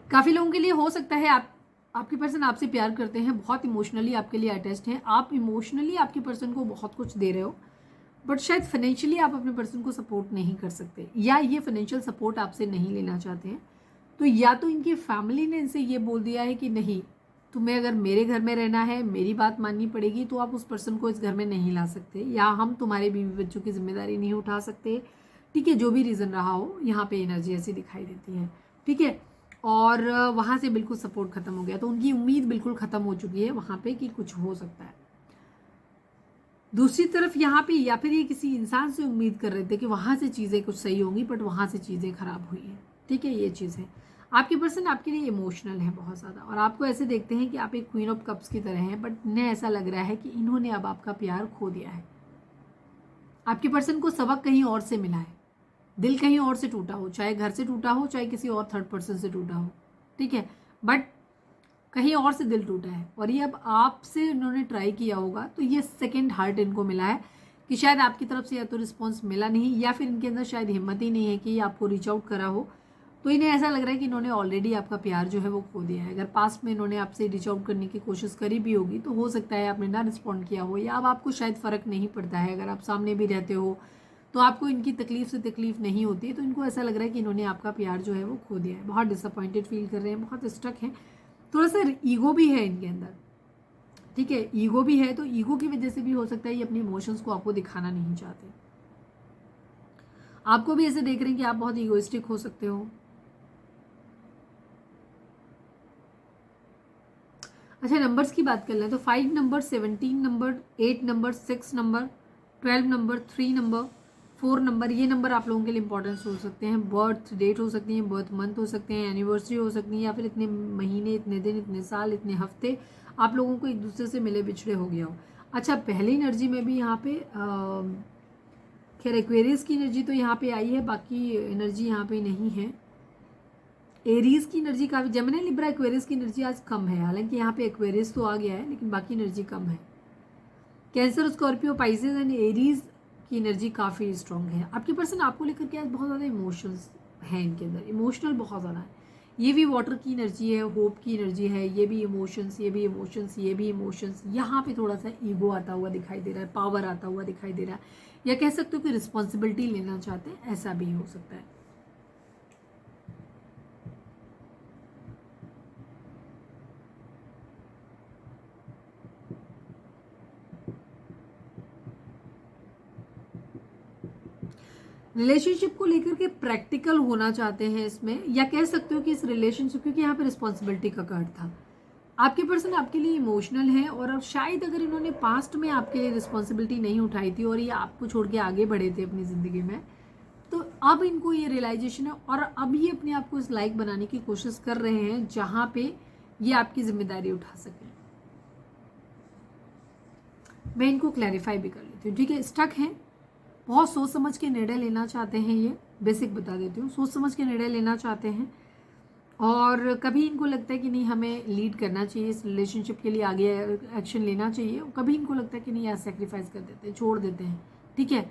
काफ़ी लोगों के लिए हो सकता है आपके पर्सन आपसे प्यार करते हैं, बहुत इमोशनली आपके लिए अटैच्ड हैं, आप इमोशनली आपके पर्सन को बहुत कुछ दे रहे हो, बट शायद फाइनेंशियली आप अपने पर्सन को सपोर्ट नहीं कर सकते, या ये फाइनेंशियल सपोर्ट आपसे नहीं लेना चाहते हैं। तो या तो इनकी फैमिली ने इनसे ये बोल दिया है कि नहीं, तुम्हें अगर मेरे घर में रहना है, मेरी बात माननी पड़ेगी, तो आप उस पर्सन को इस घर में नहीं ला सकते, या हम तुम्हारे बीवी बच्चों की जिम्मेदारी नहीं उठा सकते। ठीक है, जो भी रीज़न रहा हो, यहाँ पे एनर्जी ऐसी दिखाई देती है। ठीक है, और वहाँ से बिल्कुल सपोर्ट खत्म हो गया, तो उनकी उम्मीद बिल्कुल ख़त्म हो चुकी है वहाँ पे कि कुछ हो सकता है। दूसरी तरफ यहाँ पे या फिर ये किसी इंसान से उम्मीद कर रहे थे कि वहाँ से चीज़ें कुछ सही होंगी, बट वहाँ से चीज़ें ख़राब हुई हैं। ठीक है, ये चीज़ है। आपके पर्सन आपके लिए इमोशनल है बहुत ज़्यादा, और आपको ऐसे देखते हैं कि आप एक क्वीन ऑफ कप्स की तरह हैं, बट इन्हें ऐसा लग रहा है कि इन्होंने अब आपका प्यार खो दिया है। आपके पर्सन को सबक कहीं और से मिला है, दिल कहीं और से टूटा हो, चाहे घर से टूटा हो, चाहे किसी और थर्ड पर्सन से टूटा हो। ठीक है, बट कहीं और से दिल टूटा है, और ये अब आपसे इन्होंने ट्राई किया होगा, तो ये सेकंड हार्ट इनको मिला है कि शायद आपकी तरफ से या तो रिस्पॉन्स मिला नहीं, या फिर इनके अंदर शायद हिम्मत ही नहीं है कि आपको रीच आउट करा हो। तो इन्हें ऐसा लग रहा है कि इन्होंने ऑलरेडी आपका प्यार जो है वो खो दिया है। अगर पास्ट में इन्होंने आपसे रीच आउट करने की कोशिश करी भी होगी, तो हो सकता है आपने ना रिस्पॉन्ड किया हो, या अब आपको शायद फ़र्क नहीं पड़ता है, अगर आप सामने भी रहते हो तो आपको इनकी तकलीफ से तकलीफ नहीं होती है। तो इनको ऐसा लग रहा है कि इन्होंने आपका प्यार जो है वो खो दिया है, बहुत डिसअपॉइंटेड फील कर रहे हैं, बहुत स्टक हैं, थोड़ा सा ईगो भी है इनके अंदर। ठीक है, ईगो भी है, तो ईगो की वजह से भी हो सकता है ये अपने इमोशंस को आपको दिखाना नहीं चाहते। आपको भी ऐसे देख रहे हैं कि आप बहुत ईगोइस्टिक हो सकते हो। अच्छा, नंबर्स की बात कर लें तो 5 number, 17 number, 8 number, 6 number, 12 number, 3 number, 4 number, ये नंबर आप लोगों के लिए इंपॉर्टेंस हो सकते हैं। बर्थ डेट हो सकती है, बर्थ मंथ हो सकते हैं, एनिवर्सरी हो सकती है, या फिर इतने महीने, इतने दिन, इतने साल, इतने हफ्ते आप लोगों को एक दूसरे से मिले बिछड़े हो गया हो। अच्छा, पहली एनर्जी में भी यहाँ पे खैर एक्वेरियस की एनर्जी तो यहाँ पे आई है, बाकी एनर्जी यहाँ पे नहीं है। एरीज की एनर्जी काफ़ी, जेमिनी, लिब्रा, एक्वेरियस की एनर्जी आज कम है, हालांकि यहाँ पे एक्वेरियस तो आ गया है, लेकिन बाकी एनर्जी कम है। Cancer, Scorpio, Pisces and Aries की एनर्जी काफ़ी स्ट्रॉन्ग है। आपके पर्सन आपको लेकर के आज बहुत ज़्यादा इमोशंस हैं इनके अंदर, इमोशनल बहुत ज़्यादा है। ये भी वाटर की एनर्जी है, होप की एनर्जी है, ये भी इमोशंस, ये भी इमोशंस, ये भी इमोशंस। यहाँ पे थोड़ा सा ईगो आता हुआ दिखाई दे रहा है, पावर आता हुआ दिखाई दे रहा है, या कह सकते हो कि रिस्पॉन्सिबिलिटी लेना चाहते हैं, ऐसा भी हो सकता है। रिलेशनशिप को लेकर के प्रैक्टिकल होना चाहते हैं इसमें, या कह सकते हो कि इस रिलेशनशिप, क्योंकि यहाँ पे रिस्पॉन्सिबिलिटी का कार्ड था, आपके पर्सन आपके लिए इमोशनल है, और अब शायद अगर इन्होंने पास्ट में आपके लिए रिस्पॉन्सिबिलिटी नहीं उठाई थी और ये आपको छोड़ के आगे बढ़े थे अपनी ज़िंदगी में, तो अब इनको ये रियलाइजेशन है, और अब ये अपने आप को इस लायक बनाने की कोशिश कर रहे हैं जहाँ पे ये आपकी जिम्मेदारी उठा सकें। मैं इनको क्लैरिफाई भी कर लेती हूँ। ठीक है, स्टक हैं, बहुत सोच समझ के निर्णय लेना चाहते हैं, ये बेसिक बता देती हूँ, सोच समझ के निर्णय लेना चाहते हैं, और कभी इनको लगता है कि नहीं हमें लीड करना चाहिए इस रिलेशनशिप के लिए, आगे एक्शन लेना चाहिए, कभी इनको लगता है कि नहीं यार सेक्रीफाइस कर देते हैं, छोड़ देते हैं। ठीक है,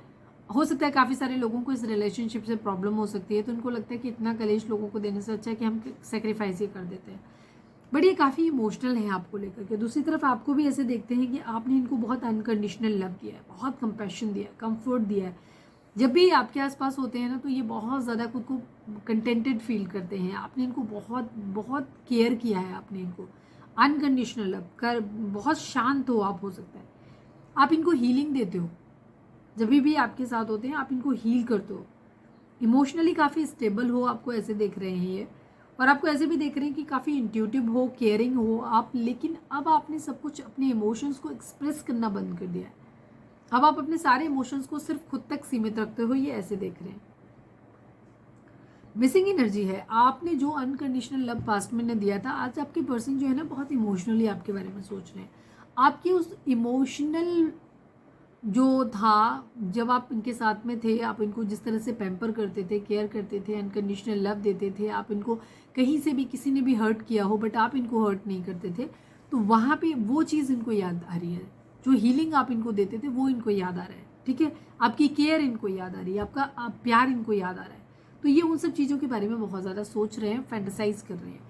हो सकता है काफ़ी सारे लोगों को इस रिलेशनशिप से प्रॉब्लम हो सकती है, तो उनको लगता है कि इतना कलेश लोगों को देने से अच्छा है कि हम सेक्रीफाइस ही कर देते हैं, बट ये काफ़ी इमोशनल है आपको लेकर के। दूसरी तरफ आपको भी ऐसे देखते हैं कि आपने इनको बहुत अनकंडीशनल लव किया है, बहुत कंपैशन दिया है, कंफर्ट दिया है। जब भी आपके आसपास होते हैं ना, तो ये बहुत ज़्यादा खुद को कंटेंटेड फील करते हैं। आपने इनको बहुत बहुत केयर किया है, आपने इनको अनकंडीशनल लव कर, बहुत शांत हो आप, हो सकता है आप इनको हीलिंग देते हो, जब भी आपके साथ होते हैं आप इनको हील करते हो, इमोशनली काफ़ी स्टेबल हो, आपको ऐसे देख रहे हैं ये, और आपको ऐसे भी देख रहे हैं कि काफ़ी इंट्यूटिव हो, केयरिंग हो आप, लेकिन अब आपने सब कुछ अपने इमोशंस को एक्सप्रेस करना बंद कर दिया है। अब आप अपने सारे इमोशंस को सिर्फ खुद तक सीमित रखते हो, ये ऐसे देख रहे हैं। मिसिंग एनर्जी है। आपने जो अनकंडीशनल लव पास्ट में ने दिया था, आज आपके पर्सन जो है ना बहुत इमोशनली आपके बारे में सोच रहे हैं। आपकी उस इमोशनल जो था, जब आप इनके साथ में थे, आप इनको जिस तरह से पैम्पर करते थे, केयर करते थे, अनकंडीशनल लव देते थे, आप इनको कहीं से भी किसी ने भी हर्ट किया हो बट आप इनको हर्ट नहीं करते थे, तो वहाँ पे वो चीज़ इनको याद आ रही है। जो हीलिंग आप इनको देते थे वो इनको याद आ रहा है, ठीक है। आपकी केयर इनको याद आ रही है, आपका प्यार इनको याद आ रहा है। तो ये उन सब चीज़ों के बारे में बहुत ज़्यादा सोच रहे हैं, फैंटेसाइज कर रहे हैं।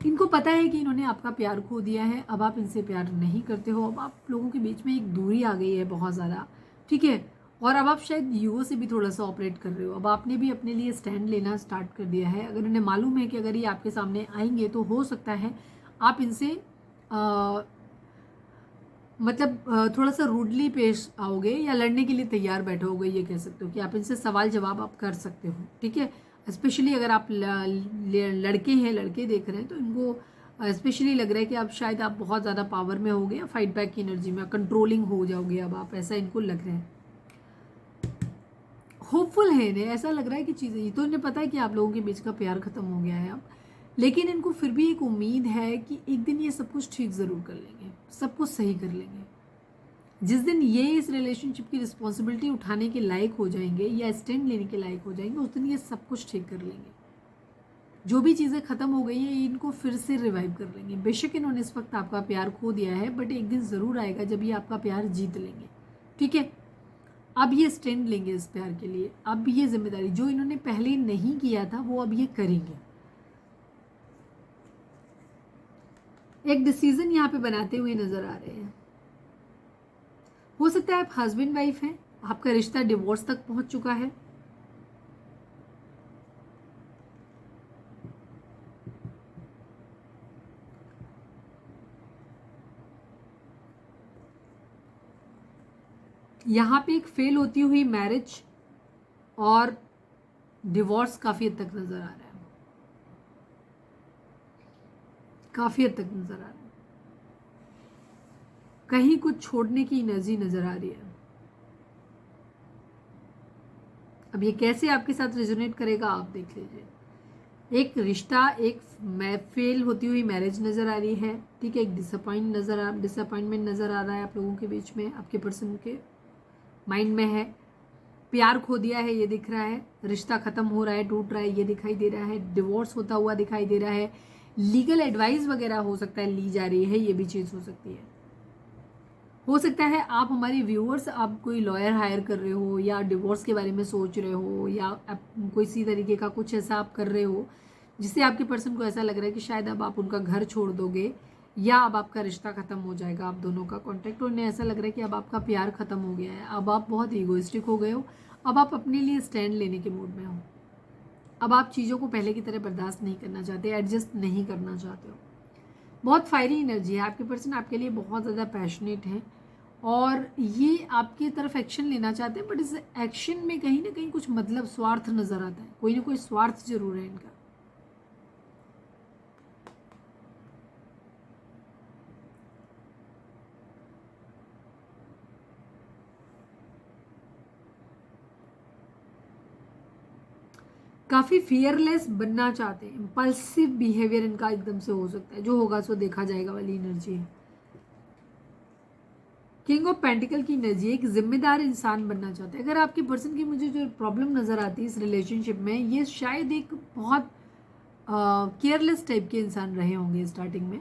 इनको पता है कि इन्होंने आपका प्यार खो दिया है, अब आप इनसे प्यार नहीं करते हो, अब आप लोगों के बीच में एक दूरी आ गई है बहुत ज़्यादा, ठीक है। और अब आप शायद ईगो से भी थोड़ा सा ऑपरेट कर रहे हो। अब आपने भी अपने लिए स्टैंड लेना स्टार्ट कर दिया है। अगर इन्हें मालूम है कि अगर ये आपके सामने आएंगे तो हो सकता है आप इनसे मतलब थोड़ा सा रूडली पेश आओगे या लड़ने के लिए तैयार बैठोगे, ये कह सकते हो कि आप इनसे सवाल जवाब आप कर सकते हो, ठीक है। स्पेशली अगर आप लड़के हैं, लड़के देख रहे हैं, तो इनको स्पेशली लग रहा है कि आप शायद आप बहुत ज़्यादा पावर में होगे या फाइट बैक की एनर्जी में कंट्रोलिंग हो जाओगे अब आप, ऐसा इनको लग रहा है। होपफुल है इन्हें, ऐसा लग रहा है कि चीज़ें तो इन्हें पता है कि आप लोगों के बीच का प्यार खत्म हो गया है अब, लेकिन इनको फिर भी एक उम्मीद है कि एक दिन ये सब कुछ ठीक ज़रूर कर लेंगे, सब कुछ सही कर लेंगे। जिस दिन ये इस रिलेशनशिप की रिस्पॉन्सिबिलिटी उठाने के लायक हो जाएंगे या स्टैंड लेने के लायक हो जाएंगे, उस दिन ये सब कुछ ठीक कर लेंगे। जो भी चीज़ें ख़त्म हो गई हैं इनको फिर से रिवाइव कर लेंगे। बेशक इन्होंने इस वक्त आपका प्यार खो दिया है, बट एक दिन ज़रूर आएगा जब ये आपका प्यार जीत लेंगे, ठीक है। अब ये स्टैंड लेंगे इस प्यार के लिए। अब ये जिम्मेदारी जो इन्होंने पहले नहीं किया था वो अब ये करेंगे। एक डिसीजन यहाँ पे बनाते हुए नजर आ रहे हैं। हो सकता है आप हस्बैंड वाइफ हैं, आपका रिश्ता डिवोर्स तक पहुंच चुका है। यहाँ पे एक फेल होती हुई मैरिज और डिवोर्स काफी हद तक नजर आ रहा है, काफी हद तक नजर आ रहा है। कहीं कुछ छोड़ने की एनर्जी नजर आ रही है। अब ये कैसे आपके साथ रेजोनेट करेगा आप देख लीजिए। एक रिश्ता, एक फेल होती हुई मैरिज नजर आ रही है, ठीक है। एक डिसअपॉइंटमेंट नजर आ रहा है आप लोगों के बीच में, आपके पर्सन के माइंड में है। प्यार खो दिया है ये दिख रहा है, रिश्ता खत्म हो रहा है, टूट रहा है ये दिखाई दे रहा है, डिवोर्स होता हुआ दिखाई दे रहा है। लीगल एडवाइस वगैरह हो सकता है ली जा रही है, ये भी चीज़ हो सकती है। हो सकता है आप हमारे व्यूअर्स, आप कोई लॉयर हायर कर रहे हो या डिवोर्स के बारे में सोच रहे हो या कोई इसी तरीके का कुछ ऐसा आप कर रहे हो जिससे आपके पर्सन को ऐसा लग रहा है कि शायद अब आप उनका घर छोड़ दोगे या अब आपका रिश्ता खत्म हो जाएगा, आप दोनों का कॉन्टैक्ट। उन्हें ऐसा लग रहा है कि अब आपका प्यार खत्म हो गया है, अब आप बहुत ईगोइस्टिक हो गए हो, अब आप अपने लिए स्टैंड लेने के मूड में हो, अब आप चीज़ों को पहले की तरह बर्दाश्त नहीं करना चाहते, एडजस्ट नहीं करना चाहते हो। बहुत फायरी एनर्जी है आपके पर्सन, आपके लिए बहुत ज़्यादा पैशनेट है और ये आपकी तरफ एक्शन लेना चाहते हैं, बट इस एक्शन में कहीं ना कहीं कुछ मतलब स्वार्थ नजर आता है, कोई ना कोई स्वार्थ जरूर है इनका। काफी फियरलेस बनना चाहते हैं, इंपल्सिव बिहेवियर इनका एकदम से हो सकता है, जो होगा सो देखा जाएगा वाली एनर्जी है। किंग ऑफ पेंटिकल की एनर्जी, एक जिम्मेदार इंसान बनना चाहते हैं। अगर आपके पर्सन की मुझे जो प्रॉब्लम नजर आती है इस रिलेशनशिप में, ये शायद एक बहुत केयरलेस टाइप के इंसान रहे होंगे स्टार्टिंग में।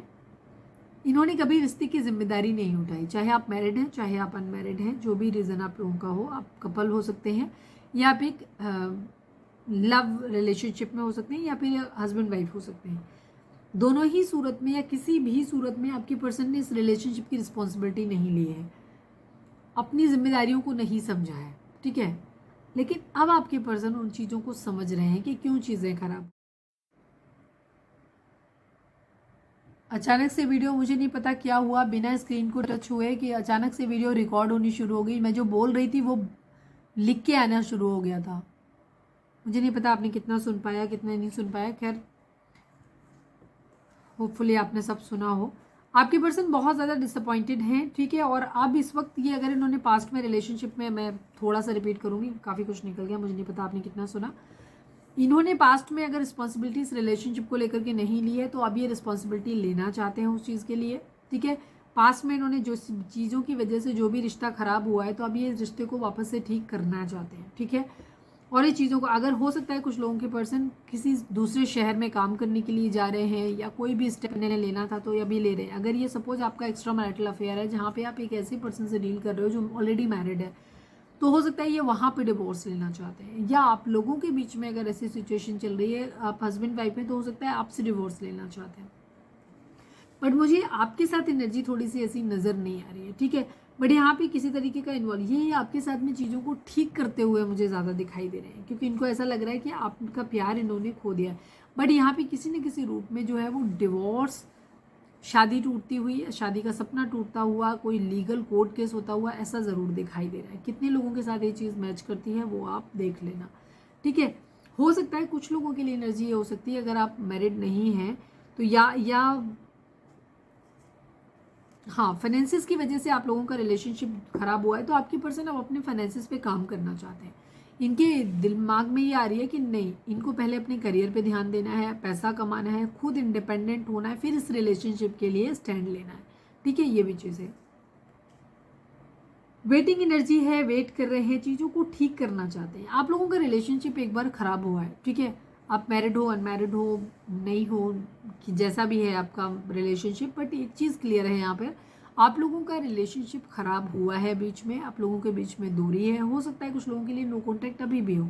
इन्होंने कभी रिश्ते की जिम्मेदारी नहीं उठाई, चाहे आप मैरिड हैं चाहे आप अनमैरिड हैं, जो भी रीज़न आप लोगों का हो, आप कपल हो सकते हैं या आप एक लव रिलेशनशिप में हो सकते हैं या फिर हस्बैंड वाइफ हो सकते हैं। दोनों ही सूरत में या किसी भी सूरत में आपके पर्सन ने इस रिलेशनशिप की रिस्पॉन्सिबिलिटी नहीं ली है, अपनी जिम्मेदारियों को नहीं समझा है, ठीक है। लेकिन अब आपके पर्सन उन चीज़ों को समझ रहे हैं कि क्यों चीज़ें खराब। अचानक से वीडियो, मुझे नहीं पता क्या हुआ, बिना स्क्रीन को टच हुए कि अचानक से वीडियो रिकॉर्ड होनी शुरू हो गई। मैं जो बोल रही थी वो लिख के आना शुरू हो गया था। मुझे नहीं पता आपने कितना सुन पाया कितना नहीं सुन पाया, खैर होपफुली आपने सब सुना हो। आपके पर्सन बहुत ज़्यादा डिसअपॉइंटेड हैं, ठीक है। और अब इस वक्त ये अगर इन्होंने पास्ट में रिलेशनशिप में, मैं थोड़ा सा रिपीट करूँगी, काफ़ी कुछ निकल गया, मुझे नहीं पता आपने कितना सुना। इन्होंने पास्ट में अगर रिस्पॉन्सिबिलिटीज रिलेशनशिप को लेकर के नहीं ली है तो अब ये रिस्पॉन्सिबिलिटी लेना चाहते हैं उस चीज़ के लिए, ठीक है। पास्ट में इन्होंने जो चीज़ों की वजह से जो भी रिश्ता खराब हुआ है तो अब ये रिश्ते को वापस से ठीक करना चाहते हैं, ठीक है। और ये चीज़ों को अगर हो सकता है कुछ लोगों के पर्सन किसी दूसरे शहर में काम करने के लिए जा रहे हैं या कोई भी स्टेप इन्हें लेना था तो अभी ले रहे हैं। अगर ये सपोज आपका एक्स्ट्रा मैरिटल अफेयर है जहाँ पे आप एक ऐसे पर्सन से डील कर रहे हो जो ऑलरेडी मैरिड है, तो हो सकता है ये वहाँ पे डिवोर्स लेना चाहते हैं। या आप लोगों के बीच में अगर ऐसी सिचुएशन चल रही है, आप हस्बैंड वाइफ में, तो हो सकता है आपसे डिवोर्स लेना चाहते हैं। बट मुझे आपके साथ एनर्जी थोड़ी सी ऐसी नज़र नहीं आ रही है, ठीक है। बट यहाँ पे किसी तरीके का इन्वॉल्व, ये आपके साथ में चीज़ों को ठीक करते हुए मुझे ज़्यादा दिखाई दे रहे हैं, क्योंकि इनको ऐसा लग रहा है कि आपका प्यार इन्होंने खो दिया है। बट यहाँ पे किसी न किसी रूप में जो है वो डिवोर्स, शादी टूटती हुई, शादी का सपना टूटता हुआ, कोई लीगल कोर्ट केस होता हुआ, ऐसा ज़रूर दिखाई दे रहा है। कितने लोगों के साथ ये चीज़ मैच करती है वो आप देख लेना, ठीक है। हो सकता है कुछ लोगों के लिए एनर्जी ये हो सकती है, अगर आप मैरिड नहीं हैं तो या हाँ, फाइनेंसिस की वजह से आप लोगों का रिलेशनशिप खराब हुआ है तो आपकी पर्सन अब अपने फाइनेंसिस पे काम करना चाहते हैं। इनके दिमाग में ये आ रही है कि नहीं, इनको पहले अपने करियर पे ध्यान देना है, पैसा कमाना है, खुद इंडिपेंडेंट होना है, फिर इस रिलेशनशिप के लिए स्टैंड लेना है, ठीक है। ये भी चीज़ है। वेटिंग एनर्जी है, वेट कर रहे हैं, चीज़ों को ठीक करना चाहते हैं। आप लोगों का रिलेशनशिप एक बार खराब हुआ है, ठीक है। आप मैरिड हो, अनमैरिड हो, नहीं हो, कि जैसा भी है आपका रिलेशनशिप, बट एक चीज़ क्लियर है यहाँ पर, आप लोगों का रिलेशनशिप खराब हुआ है, बीच में आप लोगों के बीच में दूरी है। हो सकता है कुछ लोगों के लिए नो कॉन्टैक्ट अभी भी हो,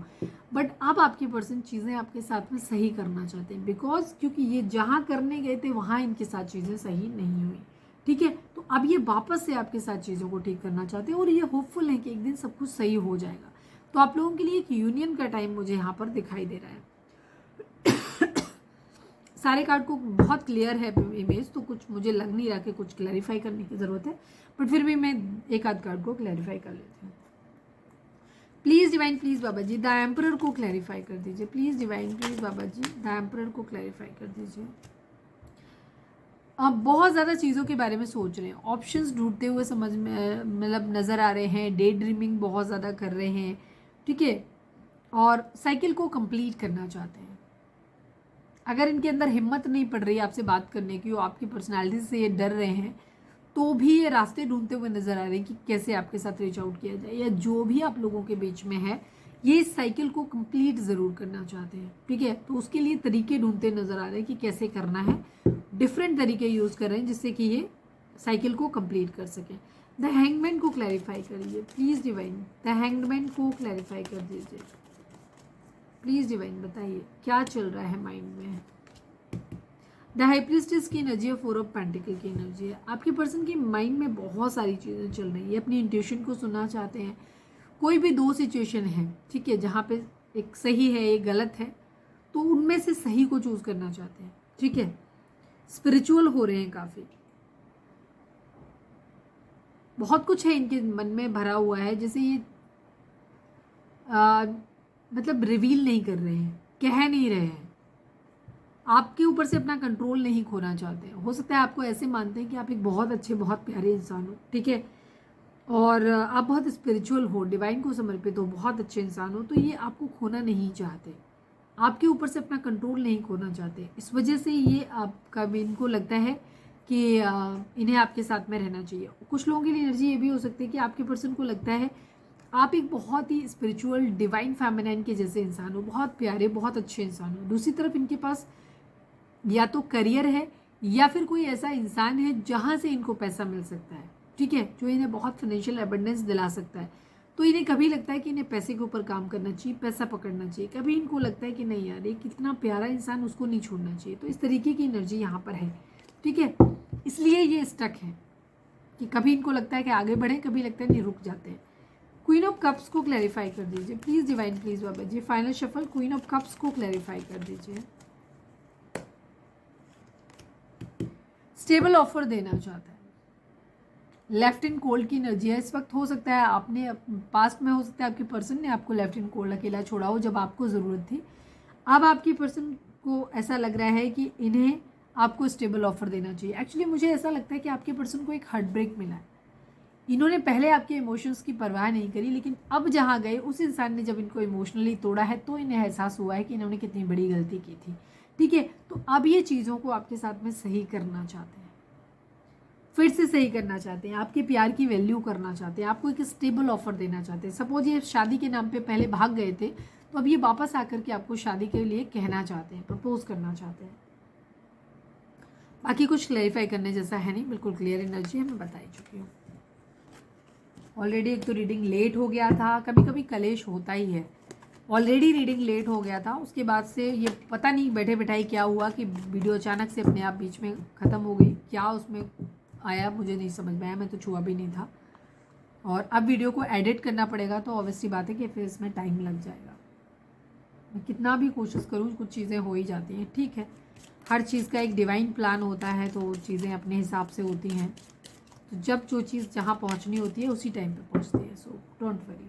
बट अब आपके पर्सन चीज़ें आपके साथ में सही करना चाहते हैं, बिकॉज क्योंकि ये जहाँ करने गए थे वहाँ इनके साथ चीज़ें सही नहीं हुई, ठीक है। तो अब ये वापस से आपके साथ चीज़ों को ठीक करना चाहते हैं और ये होपफुल है कि एक दिन सब कुछ सही हो जाएगा। तो आप लोगों के लिए एक यूनियन का टाइम मुझे यहाँ पर दिखाई दे रहा है। सारे कार्ड को बहुत क्लियर है इमेज, तो कुछ मुझे लग नहीं रहा कि कुछ क्लैरिफाई करने की ज़रूरत है, बट फिर भी मैं एक आध कार्ड को क्लैरिफाई कर लेती हूँ। प्लीज़ डिवाइन, प्लीज़ बाबा जी, द एम्परर को क्लैरिफाई कर दीजिए। प्लीज़ डिवाइन, प्लीज़ बाबा जी, द एम्परर को क्लैरिफाई कर दीजिए। आप बहुत ज़्यादा चीज़ों के बारे में सोच रहे हैं, ऑप्शंस ढूंढते हुए समझ में मतलब नज़र आ रहे हैं, डे ड्रीमिंग बहुत ज़्यादा कर रहे हैं, ठीक है। और साइकिल को कंप्लीट करना चाहते हैं। अगर इनके अंदर हिम्मत नहीं पड़ रही आपसे बात करने की, वो आपकी पर्सनालिटी से ये डर रहे हैं, तो भी ये रास्ते ढूंढते हुए नजर आ रहे हैं कि कैसे आपके साथ रीच आउट किया जाए, या जो भी आप लोगों के बीच में है, ये इस साइकिल को कंप्लीट ज़रूर करना चाहते हैं, ठीक है। तो उसके लिए तरीके ढूंढते नजर आ रहे हैं कि कैसे करना है, डिफरेंट तरीके यूज़ कर रहे हैं जिससे कि ये साइकिल को कंप्लीट कर सकें। द हैंगमैन को क्लैरिफाई करिए प्लीज़ डिवाइन, द हैंगमैन को क्लैरिफाई कर दीजिए प्लीज़ डिवाइन, बताइए क्या चल रहा है माइंड में। द हाई प्रीस्टेस की एनर्जी है, 4 ऑफ पेंटिकल की एनर्जी है। आपके पर्सन की माइंड में बहुत सारी चीज़ें चल रही है, अपनी इंट्यूशन को सुनना चाहते हैं। कोई भी 2 सिचुएशन है, ठीक है, जहाँ पे एक सही है एक गलत है, तो उनमें से सही को चूज़ करना चाहते हैं, ठीक है। स्पिरिचुअल हो रहे हैं काफ़ी, बहुत कुछ है इनके मन में भरा हुआ है, जैसे ये मतलब रिवील नहीं कर रहे हैं, कह नहीं रहे हैं, आपके ऊपर से अपना कंट्रोल नहीं खोना चाहते हैं। हो सकता है आपको ऐसे मानते हैं कि आप एक बहुत अच्छे बहुत प्यारे इंसान हो, ठीक है, और आप बहुत स्पिरिचुअल हो, डिवाइन को समर्पित हो, बहुत अच्छे इंसान हो, तो ये आपको खोना नहीं चाहते, आपके ऊपर से अपना कंट्रोल नहीं खोना चाहते। इस वजह से ये आपका, इनको लगता है कि इन्हें आपके साथ में रहना चाहिए। कुछ लोगों के लिए एनर्जी ये भी हो सकती है कि आपके पर्सन को लगता है आप एक बहुत ही स्पिरिचुअल डिवाइन फेमिनाइन के जैसे इंसान हो, बहुत प्यारे बहुत अच्छे इंसान हो। दूसरी तरफ इनके पास या तो करियर है या फिर कोई ऐसा इंसान है जहाँ से इनको पैसा मिल सकता है, ठीक है, जो इन्हें बहुत फाइनेंशियल एबंडेंस दिला सकता है। तो इन्हें कभी लगता है कि इन्हें पैसे के ऊपर काम करना चाहिए, पैसा पकड़ना चाहिए, कभी इनको लगता है कि नहीं यार ये कितना प्यारा इंसान, उसको नहीं छोड़ना चाहिए। तो इस तरीके की एनर्जी यहाँ पर है, ठीक है, इसलिए ये स्टक है कि कभी इनको लगता है कि आगे बढ़े, कभी लगता है नहीं रुक जाते हैं। क्वीन ऑफ कप्स को क्लैरिफाई कर दीजिए please divine, please Baba ji, final shuffle queen of cups को क्लैरिफाई कर दीजिए। स्टेबल ऑफर देना चाहता है, लेफ्ट इन कोल्ड की एनर्जी है इस वक्त। हो सकता है आपने पास्ट में, हो सकता है आपके पर्सन ने आपको लेफ्ट इन कोल्ड अकेला छोड़ा हो जब आपको ज़रूरत थी। अब आपकी पर्सन को ऐसा लग रहा है कि इन्हें आपको स्टेबल ऑफर देना चाहिए। एक्चुअली मुझे ऐसा लगता है कि आपके पर्सन को एक हार्ट ब्रेक मिला है। इन्होंने पहले आपके इमोशंस की परवाह नहीं करी, लेकिन अब जहाँ गए उस इंसान ने जब इनको इमोशनली तोड़ा है तो इन्हें एहसास हुआ है कि इन्होंने कितनी बड़ी गलती की थी। ठीक है, तो अब ये चीज़ों को आपके साथ में सही करना चाहते हैं, फिर से सही करना चाहते हैं, आपके प्यार की वैल्यू करना चाहते हैं, आपको एक स्टेबल ऑफर देना चाहते हैं। सपोज ये शादी के नाम पे पहले भाग गए थे, तो अब ये वापस आकर के आपको शादी के लिए कहना चाहते हैं, प्रपोज करना चाहते हैं। बाकी कुछ क्लैरिफाई करने जैसा है नहीं, बिल्कुल क्लियर एनर्जी है, मैं बता ही चुकी हूँ ऑलरेडी। एक तो रीडिंग लेट हो गया था, कभी कभी कलेश होता ही है। ऑलरेडी रीडिंग लेट हो गया था, उसके बाद से ये पता नहीं बैठे बैठाई क्या हुआ कि वीडियो अचानक से अपने आप बीच में ख़त्म हो गई। क्या उसमें आया मुझे नहीं समझ में आया, मैं तो छुआ भी नहीं था। और अब वीडियो को एडिट करना पड़ेगा, तो ऑब्वियसली बात है कि फिर इसमें टाइम लग जाएगा। मैं कितना भी कोशिश करूँ कुछ चीज़ें हो ही जाती हैं। ठीक है, हर चीज़ का एक डिवाइन प्लान होता है, तो चीज़ें अपने हिसाब से होती हैं। तो जब जो चीज़ जहाँ पहुँचनी होती है उसी टाइम पे पहुँचती है। So don't worry.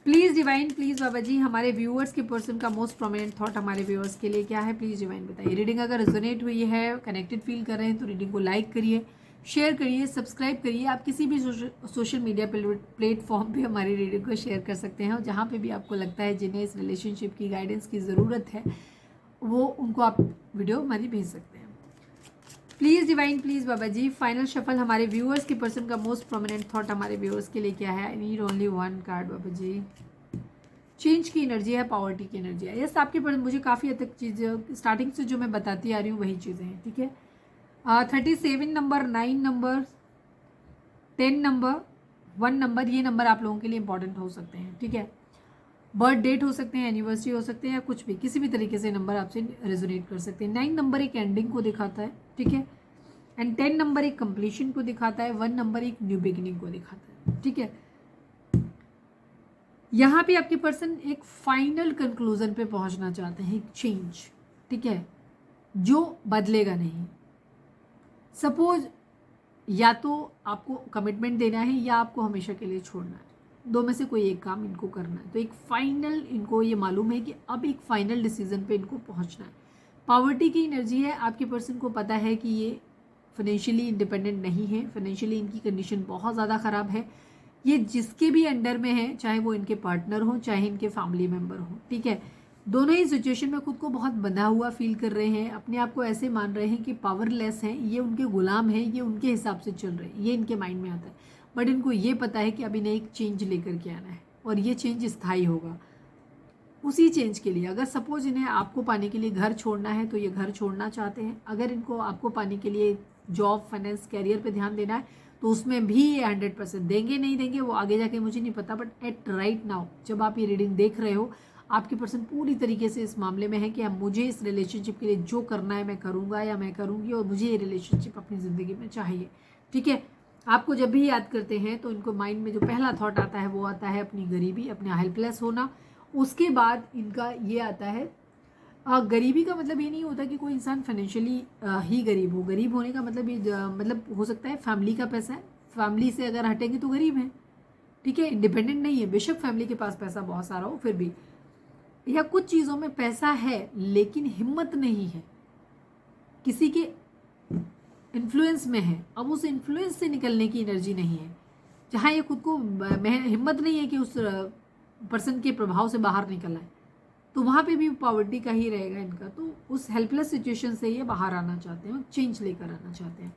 Please divine, please बाबा जी, हमारे व्यूअर्स के पर्सन का मोस्ट प्रोमिनेंट थॉट हमारे व्यूअर्स के लिए क्या है, प्लीज़ डिवाइन बताइए। रीडिंग अगर रेजोनेट हुई है, कनेक्टेड फील कर रहे हैं, तो रीडिंग को लाइक करिए, शेयर करिए, सब्सक्राइब करिए। आप किसी भी सोशल मीडिया प्लेटफॉर्म पे हमारी रीडिंग को शेयर कर सकते हैं, और जहाँ पे भी आपको लगता है जिन्हें इस रिलेशनशिप की गाइडेंस की ज़रूरत है, वो उनको आप वीडियो हमारी भेज सकते हैं। Please divine, please Baba ji, final shuffle हमारे व्यूअर्स के पर्सन का मोस्ट प्रोमिनेंट थॉट हमारे व्यूअर्स के लिए क्या है। I need only one card Baba ji. Change की एनर्जी है, पावर्टी की एनर्जी है। यस, आपके पर्सन मुझे काफ़ी हद तक चीज़ स्टार्टिंग से जो मैं बताती आ रही हूँ वही चीज़ें हैं। ठीक है, 37 नंबर, 9 नंबर, 10 नंबर, 1 नंबर, ये नंबर आप लोगों के लिए इंपॉर्टेंट हो सकते हैं। ठीक है, बर्थ डेट हो सकते हैं, एनिवर्सरी हो सकते हैं, या कुछ भी किसी भी तरीके से नंबर आपसे रेजोनेट कर सकते हैं। 9 नंबर एक एंडिंग को दिखाता है। ठीक है, एंड 10 नंबर एक कंप्लीशन को दिखाता है, 1 नंबर एक न्यू बिगिनिंग को दिखाता है। ठीक है, यहाँ पे आपके पर्सन एक फाइनल कंक्लूजन पे पहुंचना चाहते हैं, एक चेंज। ठीक है, जो बदलेगा नहीं। सपोज या तो आपको कमिटमेंट देना है या आपको हमेशा के लिए छोड़ना है, दो में से कोई एक काम इनको करना है। तो एक फाइनल, इनको ये मालूम है कि अब एक फाइनल डिसीजन पे इनको पहुंचना है। पावर्टी की एनर्जी है, आपके पर्सन को पता है कि ये फाइनेंशियली इंडिपेंडेंट नहीं है, फाइनेंशियली इनकी कंडीशन बहुत ज़्यादा ख़राब है। ये जिसके भी अंडर में है, चाहे वो इनके पार्टनर हो चाहे इनके फैमिली मेम्बर हो, ठीक है, दोनों ही सिचुएशन में खुद को बहुत बंधा हुआ फील कर रहे हैं, अपने आप को ऐसे मान रहे हैं कि पावरलेस हैं, ये उनके गुलाम हैं, ये उनके हिसाब से चल रहे हैं, ये इनके माइंड में आता है। बट इनको ये पता है कि अब इन्हें एक चेंज लेकर के आना है, और ये चेंज स्थायी होगा। उसी चेंज के लिए अगर सपोज इन्हें आपको पाने के लिए घर छोड़ना है तो ये घर छोड़ना चाहते हैं। अगर इनको आपको पाने के लिए जॉब, फाइनेंस, कैरियर पे ध्यान देना है तो उसमें भी ये 100% देंगे, नहीं देंगे वो आगे जाके मुझे नहीं पता। बट एट राइट नाउ जब आप ये रीडिंग देख रहे हो, आपकी पर्सन पूरी तरीके से इस मामले में है कि अब मुझे इस रिलेशनशिप के लिए जो करना है मैं करूँगा या मैं करूँगी, और मुझे ये रिलेशनशिप अपनी ज़िंदगी में चाहिए। ठीक है, आपको जब भी याद करते हैं तो इनको माइंड में जो पहला थॉट आता है वो आता है अपनी गरीबी, अपना हेल्पलेस होना। उसके बाद इनका ये आता है, गरीबी का मतलब ये नहीं होता कि कोई इंसान फाइनेंशियली ही गरीब हो। गरीब होने का मतलब ये मतलब हो सकता है फैमिली का पैसा है, फैमिली से अगर हटेंगे तो गरीब है। ठीक है, इंडिपेंडेंट नहीं है, बेशक फैमिली के पास पैसा बहुत सारा हो फिर भी, या कुछ चीज़ों में पैसा है लेकिन हिम्मत नहीं है, किसी के इन्फ्लुएंस में है, अब उस इन्फ्लुएंस से निकलने की एनर्जी नहीं है। जहाँ ये खुद को हिम्मत नहीं है कि उस पर्सन के प्रभाव से बाहर निकलना है, तो वहाँ पे भी पॉवर्टी का ही रहेगा इनका। तो उस हेल्पलेस सिचुएशन से ये बाहर आना चाहते हैं, चेंज लेकर आना चाहते हैं।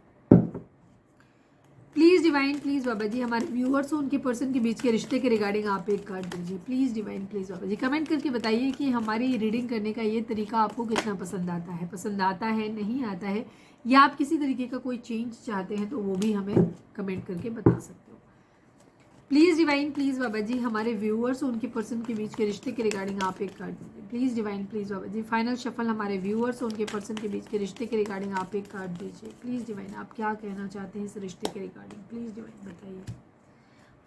प्लीज़ डिवाइन, प्लीज़ बाबा जी, हमारे व्यूअर्स और उनके पर्सन के बीच के रिश्ते के रिगार्डिंग आप एक कार्ड दीजिए। Please divine, please Baba ji, comment करके बताइए कि हमारी रीडिंग करने का ये तरीका आपको कितना पसंद आता है, नहीं आता है, या आप किसी तरीके का कोई चेंज चाहते हैं तो वो भी हमें कमेंट करके बता सकते हो। प्लीज़ डिवाइन, प्लीज़ बाबा जी, हमारे व्यूअर्स और उनके पर्सन के बीच के रिश्ते के रिगार्डिंग आप एक कार्ड दीजिए। Please divine, please Baba ji, final shuffle हमारे व्यूअर्स और उनके पर्सन के बीच के रिश्ते के रिगार्डिंग आप एक कार्ड दीजिए। प्लीज़ डिवाइन, आप क्या कहना चाहते हैं इस रिश्ते के रिगार्डिंग, प्लीज़ डिवाइन बताइए।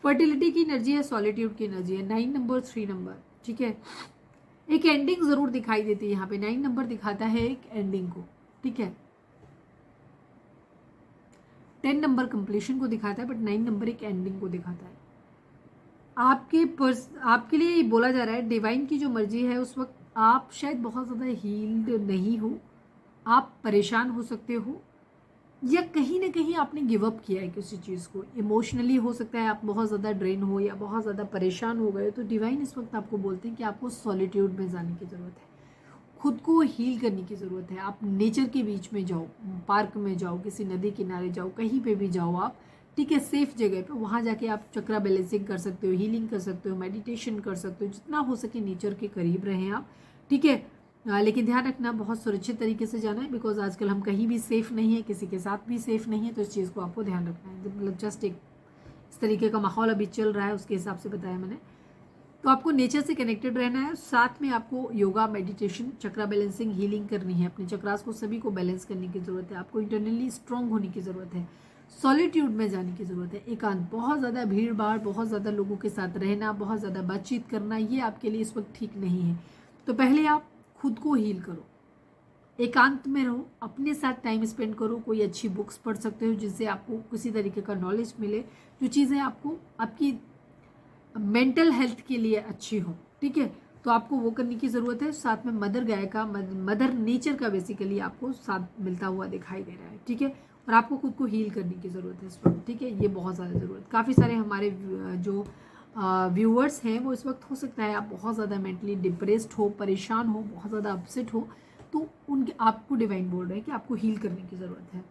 फर्टिलिटी की एनर्जी है, सॉलिट्यूड की एनर्जी है, 9 नंबर, 3 नंबर। ठीक है, एक एंडिंग ज़रूर दिखाई देती है यहाँ पे। 9 नंबर दिखाता है एक एंडिंग को। ठीक है, 10 नंबर कंप्लीशन को दिखाता है, बट 9 नंबर एक एंडिंग को दिखाता है। आपके लिए ये बोला जा रहा है डिवाइन की जो मर्जी है, उस वक्त आप शायद बहुत ज़्यादा हील्ड नहीं हो, आप परेशान हो सकते हो, या कहीं ना कहीं आपने गिव अप किया है किसी चीज़ को। इमोशनली हो सकता है आप बहुत ज़्यादा ड्रेन हो या बहुत ज़्यादा परेशान हो गए, तो डिवाइन इस वक्त आपको बोलते हैं कि आपको सॉलिट्यूड में जाने की ज़रूरत है, खुद को हील करने की ज़रूरत है। आप नेचर के बीच में जाओ, पार्क में जाओ, किसी नदी किनारे जाओ, कहीं पे भी जाओ आप, ठीक है, सेफ जगह पे, वहाँ जाके आप चक्रा बैलेंसिंग कर सकते हो, हीलिंग कर सकते हो, मेडिटेशन कर सकते हो, जितना हो सके नेचर के करीब रहें आप, ठीक है। लेकिन ध्यान रखना बहुत सुरक्षित तरीके से जाना है, बिकॉज आजकल हम कहीं भी सेफ नहीं है, किसी के साथ भी सेफ नहीं है, तो इस चीज़ को आपको ध्यान रखना है। मतलब जस्ट एक इस तरीके का माहौल अभी चल रहा है, उसके हिसाब से बताया मैंने। तो आपको नेचर से कनेक्टेड रहना है, साथ में आपको योगा, मेडिटेशन, चक्रा बैलेंसिंग, हीलिंग करनी है। अपने चक्रास को सभी को बैलेंस करने की ज़रूरत है। आपको इंटरनली स्ट्रांग होने की ज़रूरत है, सॉलिट्यूड में जाने की ज़रूरत है, एकांत। बहुत ज़्यादा भीड़ भाड़, बहुत ज़्यादा लोगों के साथ रहना, बहुत ज़्यादा बातचीत करना, ये आपके लिए इस वक्त ठीक नहीं है। तो पहले आप खुद को हील करो, एकांत में रहो, अपने साथ टाइम स्पेंड करो। कोई अच्छी बुक्स पढ़ सकते हो जिससे आपको किसी तरीके का नॉलेज मिले, जो चीज़ें आपको आपकी मेंटल हेल्थ के लिए अच्छी हो, ठीक है। तो आपको वो करने की ज़रूरत है। साथ में मदर गाय का, मदर नेचर का बेसिकली आपको साथ मिलता हुआ दिखाई दे रहा है, ठीक है। और आपको खुद को हील करने की ज़रूरत है इस वक्त, ठीक है। ये बहुत ज़्यादा ज़रूरत, काफ़ी सारे हमारे जो व्यूअर्स हैं वो इस वक्त, हो सकता है आप बहुत ज़्यादा मेंटली डिप्रेस्ड हो, परेशान हो, बहुत ज़्यादा अपसेट हो, तो उनके आपको डिवाइन बोल रहे हैं कि आपको हील करने की ज़रूरत है।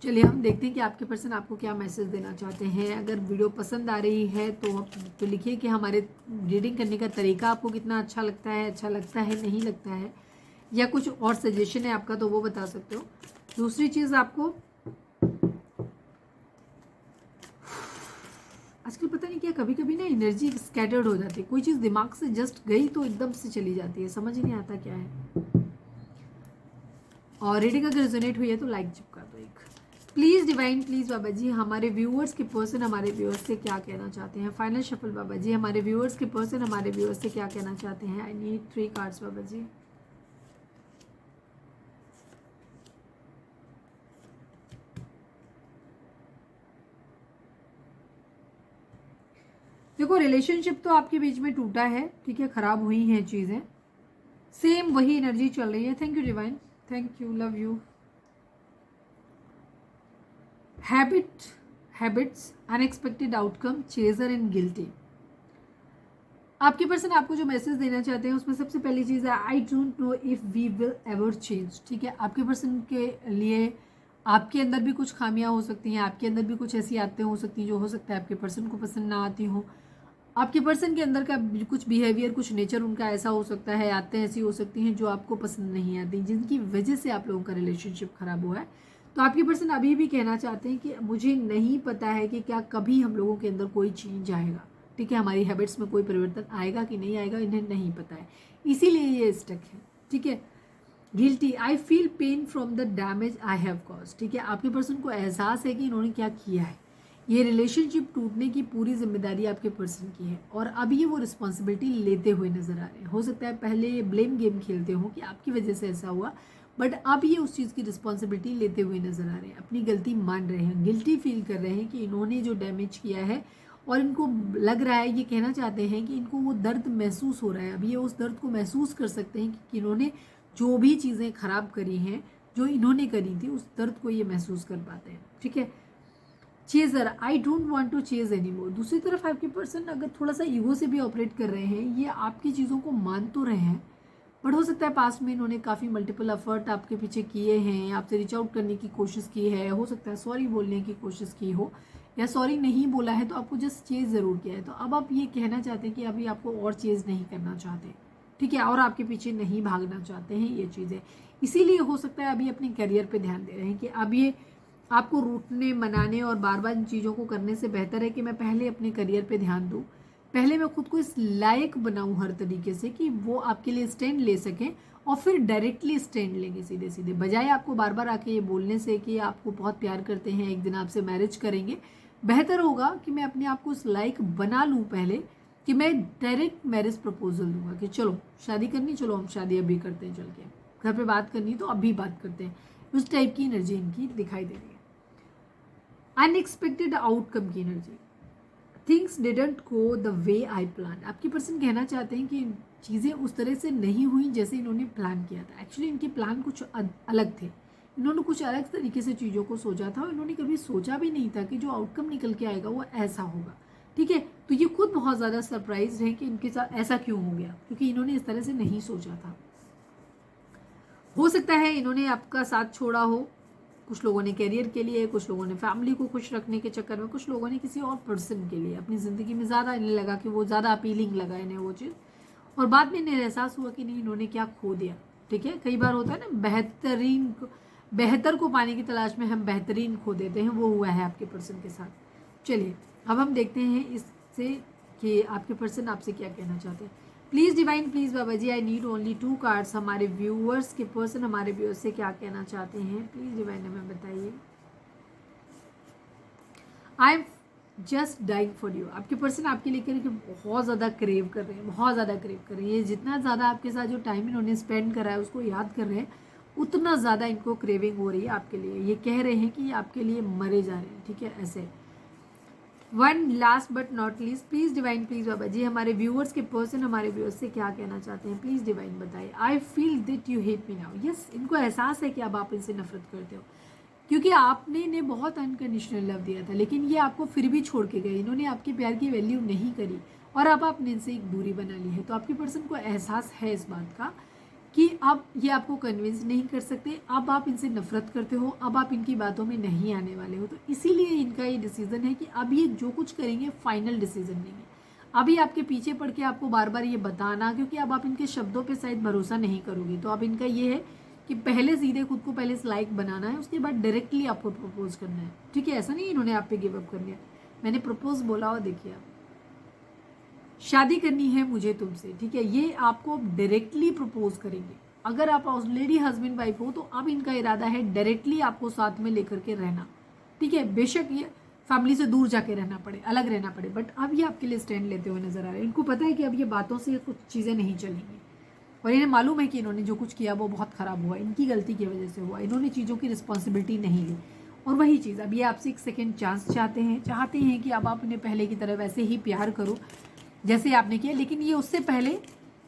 चलिए हम देखते हैं कि आपके पर्सन आपको क्या मैसेज देना चाहते हैं। अगर वीडियो पसंद आ रही है तो लिखिए कि हमारे रीडिंग करने का तरीका आपको कितना अच्छा लगता है, नहीं लगता है, या कुछ और सजेशन है आपका तो वो बता सकते हो। दूसरी चीज़, आपको आजकल पता नहीं क्या, कभी कभी ना एनर्जी स्कैटर्ड हो जाती है, कोई चीज़ दिमाग से जस्ट गई तो एकदम से चली जाती है, समझ ही नहीं आता क्या है। और रीडिंग अगर रिजोनेट हुई है तो लाइक चिपका दो एक। प्लीज़ डिवाइन, प्लीज़ बाबा जी, हमारे व्यूअर्स के पर्सन हमारे व्यूअर्स से क्या कहना चाहते हैं। फाइनल शफल बाबा जी, हमारे व्यूअर्स के पर्सन हमारे व्यूअर्स से क्या कहना चाहते हैं। आई नीड 3 कार्ड्स बाबा जी। देखो, रिलेशनशिप तो आपके बीच में टूटा है, ठीक है, खराब हुई हैं चीज़ें, सेम वही एनर्जी चल रही है। Thank you divine, thank you, love you. Habits, unexpected outcome, chaser and guilty. आपके पर्सन आपको जो मैसेज देना चाहते हैं उसमें सबसे पहली चीज़ है, I don't know if we will ever change, ठीक है। आपके पर्सन के लिए आपके अंदर भी कुछ खामियां हो सकती हैं, आपके अंदर भी कुछ ऐसी आदतें हो सकती हैं जो हो सकता है आपके पर्सन को पसंद ना आती हो। आपके पर्सन के अंदर का कुछ बिहेवियर, कुछ नेचर उनका ऐसा हो सकता है, आदतें ऐसी हो सकती हैं जो आपको पसंद नहीं आती, जिनकी वजह से आप लोगों का रिलेशनशिप खराब हुआ है। तो आपके पर्सन अभी भी कहना चाहते हैं कि मुझे नहीं पता है कि क्या कभी हम लोगों के अंदर कोई चेंज आएगा, ठीक है, हमारी हैबिट्स में कोई परिवर्तन आएगा कि नहीं आएगा, इन्हें नहीं पता है, इसीलिए ये स्टक है, ठीक है। Guilty, I feel pain from the damage I have cause, ठीक है। आपके पर्सन को एहसास है कि इन्होंने क्या किया है, ये रिलेशनशिप टूटने की पूरी जिम्मेदारी आपके पर्सन की है, और अब ये वो रिस्पॉन्सिबिलिटी लेते हुए नजर आ रहे हैं। हो सकता है पहले ये ब्लेम गेम खेलते हो कि आपकी वजह से ऐसा हुआ, बट अब ये उस चीज़ की रिस्पॉन्सिबिलिटी लेते हुए नजर आ रहे हैं, अपनी गलती मान रहे हैं, गिल्टी फील कर रहे हैं कि इन्होंने जो डैमेज किया है, और इनको लग रहा है, ये कहना चाहते हैं कि इनको वो दर्द महसूस हो रहा है। अब ये उस दर्द को महसूस कर सकते हैं कि इन्होंने जो भी चीज़ें खराब करी हैं, जो इन्होंने करी थी, उस दर्द को ये महसूस कर पाते हैं, ठीक है। Chaser, I don't want to chase any more. दूसरी तरफ आपके पर्सन अगर थोड़ा सा ईगो से भी ऑपरेट कर रहे हैं, ये आपकी चीज़ों को मान तो रहे हैं, बट हो सकता है पास्ट में इन्होंने काफ़ी मल्टीपल एफर्ट आपके पीछे किए हैं, आपसे रीच आउट करने की कोशिश की है, हो सकता है सॉरी बोलने की कोशिश की हो, या सॉरी नहीं बोला है तो आपको जस्ट चेज ज़रूर किया है। तो अब आप ये कहना चाहते हैं कि अभी आपको और चेज नहीं करना चाहते, ठीक है, और आपके पीछे नहीं भागना चाहते हैं ये चीज़ें। इसीलिए हो सकता है अभी अपने करियर पे ध्यान दे रहे हैं कि अब ये आपको रूठने, मनाने और बार बार इन चीज़ों को करने से बेहतर है कि मैं पहले अपने करियर पे ध्यान दूँ, पहले मैं खुद को इस लायक बनाऊँ हर तरीके से कि वो आपके लिए स्टैंड ले सकें, और फिर डायरेक्टली स्टैंड लेंगे सीधे सीधे, बजाय आपको बार बार आके ये बोलने से कि आपको बहुत प्यार करते हैं, एक दिन आपसे मैरिज करेंगे। बेहतर होगा कि मैं अपने आप को उस लायक बना लूँ पहले, कि मैं डायरेक्ट मैरिज प्रपोजल दूंगा कि चलो शादी करनी, चलो हम शादी अभी करते हैं, चल के घर पे बात करनी तो अभी बात करते हैं। उस टाइप की एनर्जी इनकी दिखाई दे रही है, अनएक्सपेक्टेड आउटकम की energy, things didn't go the way I plan. आपकी पर्सन कहना चाहते हैं कि चीज़ें उस तरह से नहीं हुई जैसे इन्होंने प्लान किया था। एक्चुअली इनके प्लान कुछ अलग थे, इन्होंने कुछ अलग तरीके से चीज़ों को सोचा था और इन्होंने कभी सोचा भी नहीं था कि जो आउटकम निकल के आएगा वो ऐसा होगा। ठीक है, तो ये खुद बहुत ज़्यादा सरप्राइज है कि इनके साथ ऐसा क्यों हो गया, क्योंकि इन्होंने इस तरह से नहीं सोचा था। हो सकता है इन्होंने आपका साथ छोड़ा हो, कुछ लोगों ने करियर के लिए, कुछ लोगों ने फैमिली को खुश रखने के चक्कर में, कुछ लोगों ने किसी और पर्सन के लिए। अपनी ज़िंदगी में ज़्यादा इन्हें लगा कि वो ज़्यादा अपीलिंग लगा इन्हें वो चीज़, और बाद में इन्हें एहसास हुआ कि नहीं, इन्होंने क्या खो दिया। ठीक है, कई बार होता है ना, बेहतर को पाने की तलाश में हम बेहतरीन खो देते हैं, वो हुआ है आपके पर्सन के साथ। चलिए अब हम देखते हैं इससे कि आपके पर्सन आपसे क्या कहना चाहते हैं। Please divine, please Baba ji, I need only 2 cards. हमारे व्यूअर्स के पर्सन हमारे व्यूअर्स से क्या कहना चाहते हैं, प्लीज़ डिवाइन हमें बताइए। I am just dying for you. आपके पर्सन आपके लेकर के बहुत ज़्यादा क्रेव कर रहे हैं, बहुत ज़्यादा क्रेव कर रहे हैं। ये जितना ज़्यादा आपके साथ जो टाइम इन्होंने स्पेंड करा है उसको याद कर रहे हैं, उतना ज़्यादा इनको क्रेविंग हो रही है आपके लिए। ये कह रहे हैं कि आपके लिए मरे जा रहे हैं। ठीक है, ऐसे। One last but not least, please divine, please बाबा जी, हमारे व्यूअर्स के पर्सन हमारे व्यूअर्स से क्या कहना चाहते हैं, प्लीज़ डिवाइन बताइए। I feel that you hate me now. Yes, इनको एहसास है कि अब आप इनसे नफरत करते हो, क्योंकि आपने इन्हें बहुत अनकंडीशनल लव दिया था, लेकिन ये आपको फिर भी छोड़ के गए। इन्होंने आपके प्यार की वैल्यू नहीं करी और अब आपने इनसे एक दूरी बना ली है। तो आपके पर्सन को एहसास है इस बात का कि अब ये आपको कन्विंस नहीं कर सकते, अब आप इनसे नफरत करते हो, अब आप इनकी बातों में नहीं आने वाले हो। तो इसीलिए इनका ये डिसीजन है कि अब ये जो कुछ करेंगे फाइनल डिसीजन लेंगे। अभी आपके पीछे पड़ के आपको बार बार ये बताना, क्योंकि अब आप इनके शब्दों पे शायद भरोसा नहीं करोगे। तो अब इनका ये है कि पहले सीधे खुद को पहले लाइक बनाना है, उसके बाद डायरेक्टली आपको प्रपोज करना है। ठीक है, ऐसा नहीं इन्होंने आप पे गिव अप कर लिया। मैंने प्रपोज बोला और देखिए, आप शादी करनी है मुझे तुमसे। ठीक है, ये आपको डायरेक्टली प्रपोज करेंगे। अगर आप ऑलरेडी हस्बैंड वाइफ हो तो अब इनका इरादा है डायरेक्टली आपको साथ में लेकर के रहना। ठीक है, बेशक ये फैमिली से दूर जाके रहना पड़े, अलग रहना पड़े, बट अब ये आपके लिए स्टैंड लेते हुए नजर आ रहे हैं। इनको पता है कि अब ये बातों से कुछ चीज़ें नहीं चलेंगी और इन्हें मालूम है कि इन्होंने जो कुछ किया वो बहुत ख़राब हुआ, इनकी गलती की वजह से हुआ। इन्होंने चीज़ों की रिस्पॉन्सिबिलिटी नहीं ली और वही चीज़ अब ये आपसे एक सेकेंड चांस चाहते हैं कि अब आप इन्हें पहले की तरह वैसे ही प्यार करो जैसे आपने किया। लेकिन ये उससे पहले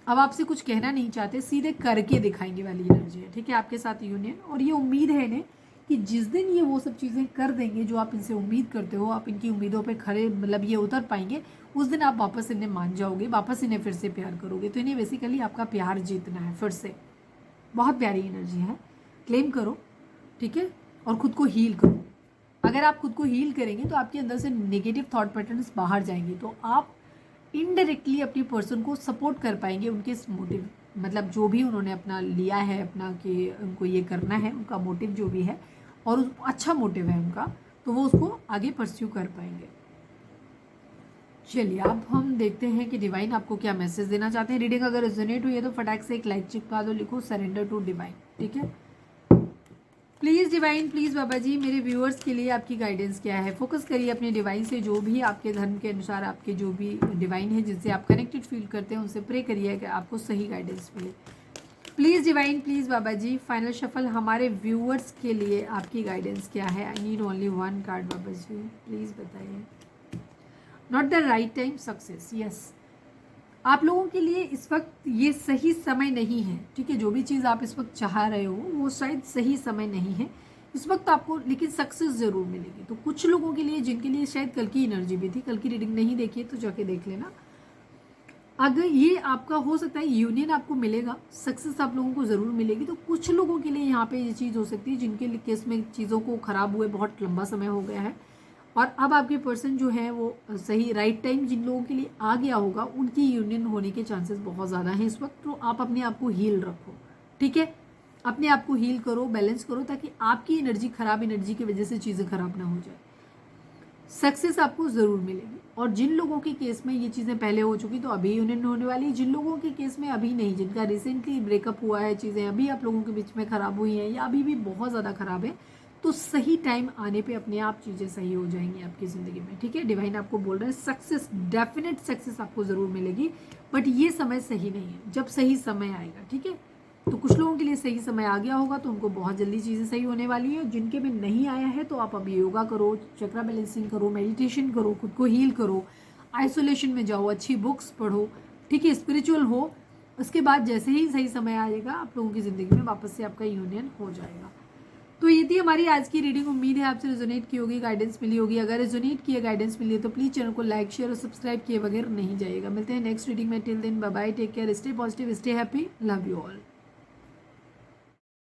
अब आपसे कुछ कहना नहीं चाहते, सीधे करके दिखाएंगे वाली एनर्जी है। ठीक है, आपके साथ यूनियन, और ये उम्मीद है इन्हें कि जिस दिन ये वो सब चीज़ें कर देंगे जो आप इनसे उम्मीद करते हो, आप इनकी उम्मीदों पे खड़े मतलब ये उतर पाएंगे, उस दिन आप वापस इन्हें मान जाओगे, वापस इन्हें फिर से प्यार करोगे। तो इन्हें बेसिकली आपका प्यार जीतना है फिर से। बहुत प्यारी एनर्जी है, क्लेम करो। ठीक है, और ख़ुद को हील करो। अगर आप खुद को हील करेंगे तो आपके अंदर से नेगेटिव थॉट पैटर्न्स बाहर जाएंगे, तो आप इनडायरेक्टली अपनी पर्सन को सपोर्ट कर पाएंगे। उनके मोटिव मतलब जो भी उन्होंने अपना लिया है अपना कि उनको ये करना है, उनका मोटिव जो भी है और अच्छा मोटिव है उनका, तो वो उसको आगे परस्यू कर पाएंगे। चलिए अब हम देखते हैं कि डिवाइन आपको क्या मैसेज देना चाहते हैं। रीडिंग अगर रेजोनेट हुई है तो फटाक से एक लाइक चिपका दो, लिखो सरेंडर टू डिवाइन। ठीक है, प्लीज़ डिवाइन, प्लीज़ बाबा जी, मेरे व्यूअर्स के लिए आपकी गाइडेंस क्या है। फोकस करिए अपने डिवाइन से, जो भी आपके धर्म के अनुसार आपके जो भी डिवाइन है जिनसे आप कनेक्टेड फील करते हैं उनसे प्रे करिए कि आपको सही गाइडेंस मिले। Please divine, please Baba ji, final shuffle हमारे व्यूअर्स के लिए आपकी गाइडेंस क्या है। आई नीड ओनली 1 कार्ड बाबा जी, प्लीज़ बताइए। Not the right time, success. Yes, आप लोगों के लिए इस वक्त ये सही समय नहीं है। ठीक है, जो भी चीज़ आप इस वक्त चाह रहे हो वो शायद सही समय नहीं है इस वक्त आपको, लेकिन सक्सेस ज़रूर मिलेगी। तो कुछ लोगों के लिए जिनके लिए शायद कल की एनर्जी भी थी, कल की रीडिंग नहीं देखी है तो जाके देख लेना। अगर ये आपका हो सकता है यूनियन आपको मिलेगा, सक्सेस आप लोगों को ज़रूर मिलेगी। तो कुछ लोगों के लिए यहाँ पे ये चीज़ हो सकती है जिनके लिए केस में चीज़ों को ख़राब हुए बहुत लंबा समय हो गया है और अब आपके पर्सन जो है वो सही राइट टाइम जिन लोगों के लिए आ गया होगा उनकी यूनियन होने के चांसेस बहुत ज़्यादा हैं इस वक्त। तो आप अपने आप को हील रखो। ठीक है, अपने आप को हील करो, बैलेंस करो, ताकि आपकी एनर्जी खराब एनर्जी की वजह से चीज़ें खराब ना हो जाए। सक्सेस आपको ज़रूर मिलेगी। और जिन लोगों के केस में ये चीज़ें पहले हो चुकी तो अभी यूनियन होने वाली, जिन लोगों के केस में अभी नहीं, जिनका रिसेंटली ब्रेकअप हुआ है, चीज़ें अभी आप लोगों के बीच में ख़राब हुई हैं या अभी भी बहुत ज़्यादा ख़राब है, तो सही टाइम आने पे अपने आप चीज़ें सही हो जाएंगी आपकी ज़िंदगी में। ठीक है, डिवाइन आपको बोल रहे हैं सक्सेस, डेफिनेट सक्सेस आपको ज़रूर मिलेगी, बट ये समय सही नहीं है, जब सही समय आएगा। ठीक है, तो कुछ लोगों के लिए सही समय आ गया होगा तो उनको बहुत जल्दी चीज़ें सही होने वाली है। जिनके में नहीं आया है तो आप अभी योगा करो, चक्रा बैलेंसिंग करो, मेडिटेशन करो, खुद को हील करो, आइसोलेशन में जाओ, अच्छी बुक्स पढ़ो, ठीक है, स्पिरिचुअल हो। उसके बाद जैसे ही सही समय आएगा आप लोगों की ज़िंदगी में वापस से आपका यूनियन हो जाएगा। तो ये थी हमारी आज की रीडिंग। उम्मीद है आपसे रेजोनेट की होगी, गाइडेंस मिली होगी। अगर रेजोनेट की गाइडेंस मिली है तो प्लीज़ चैनल को लाइक, शेयर और सब्सक्राइब किए बगैर नहीं जाइएगा। मिलते हैं नेक्स्ट रीडिंग में। Till then bye bye, take care, stay positive, stay happy, love you all.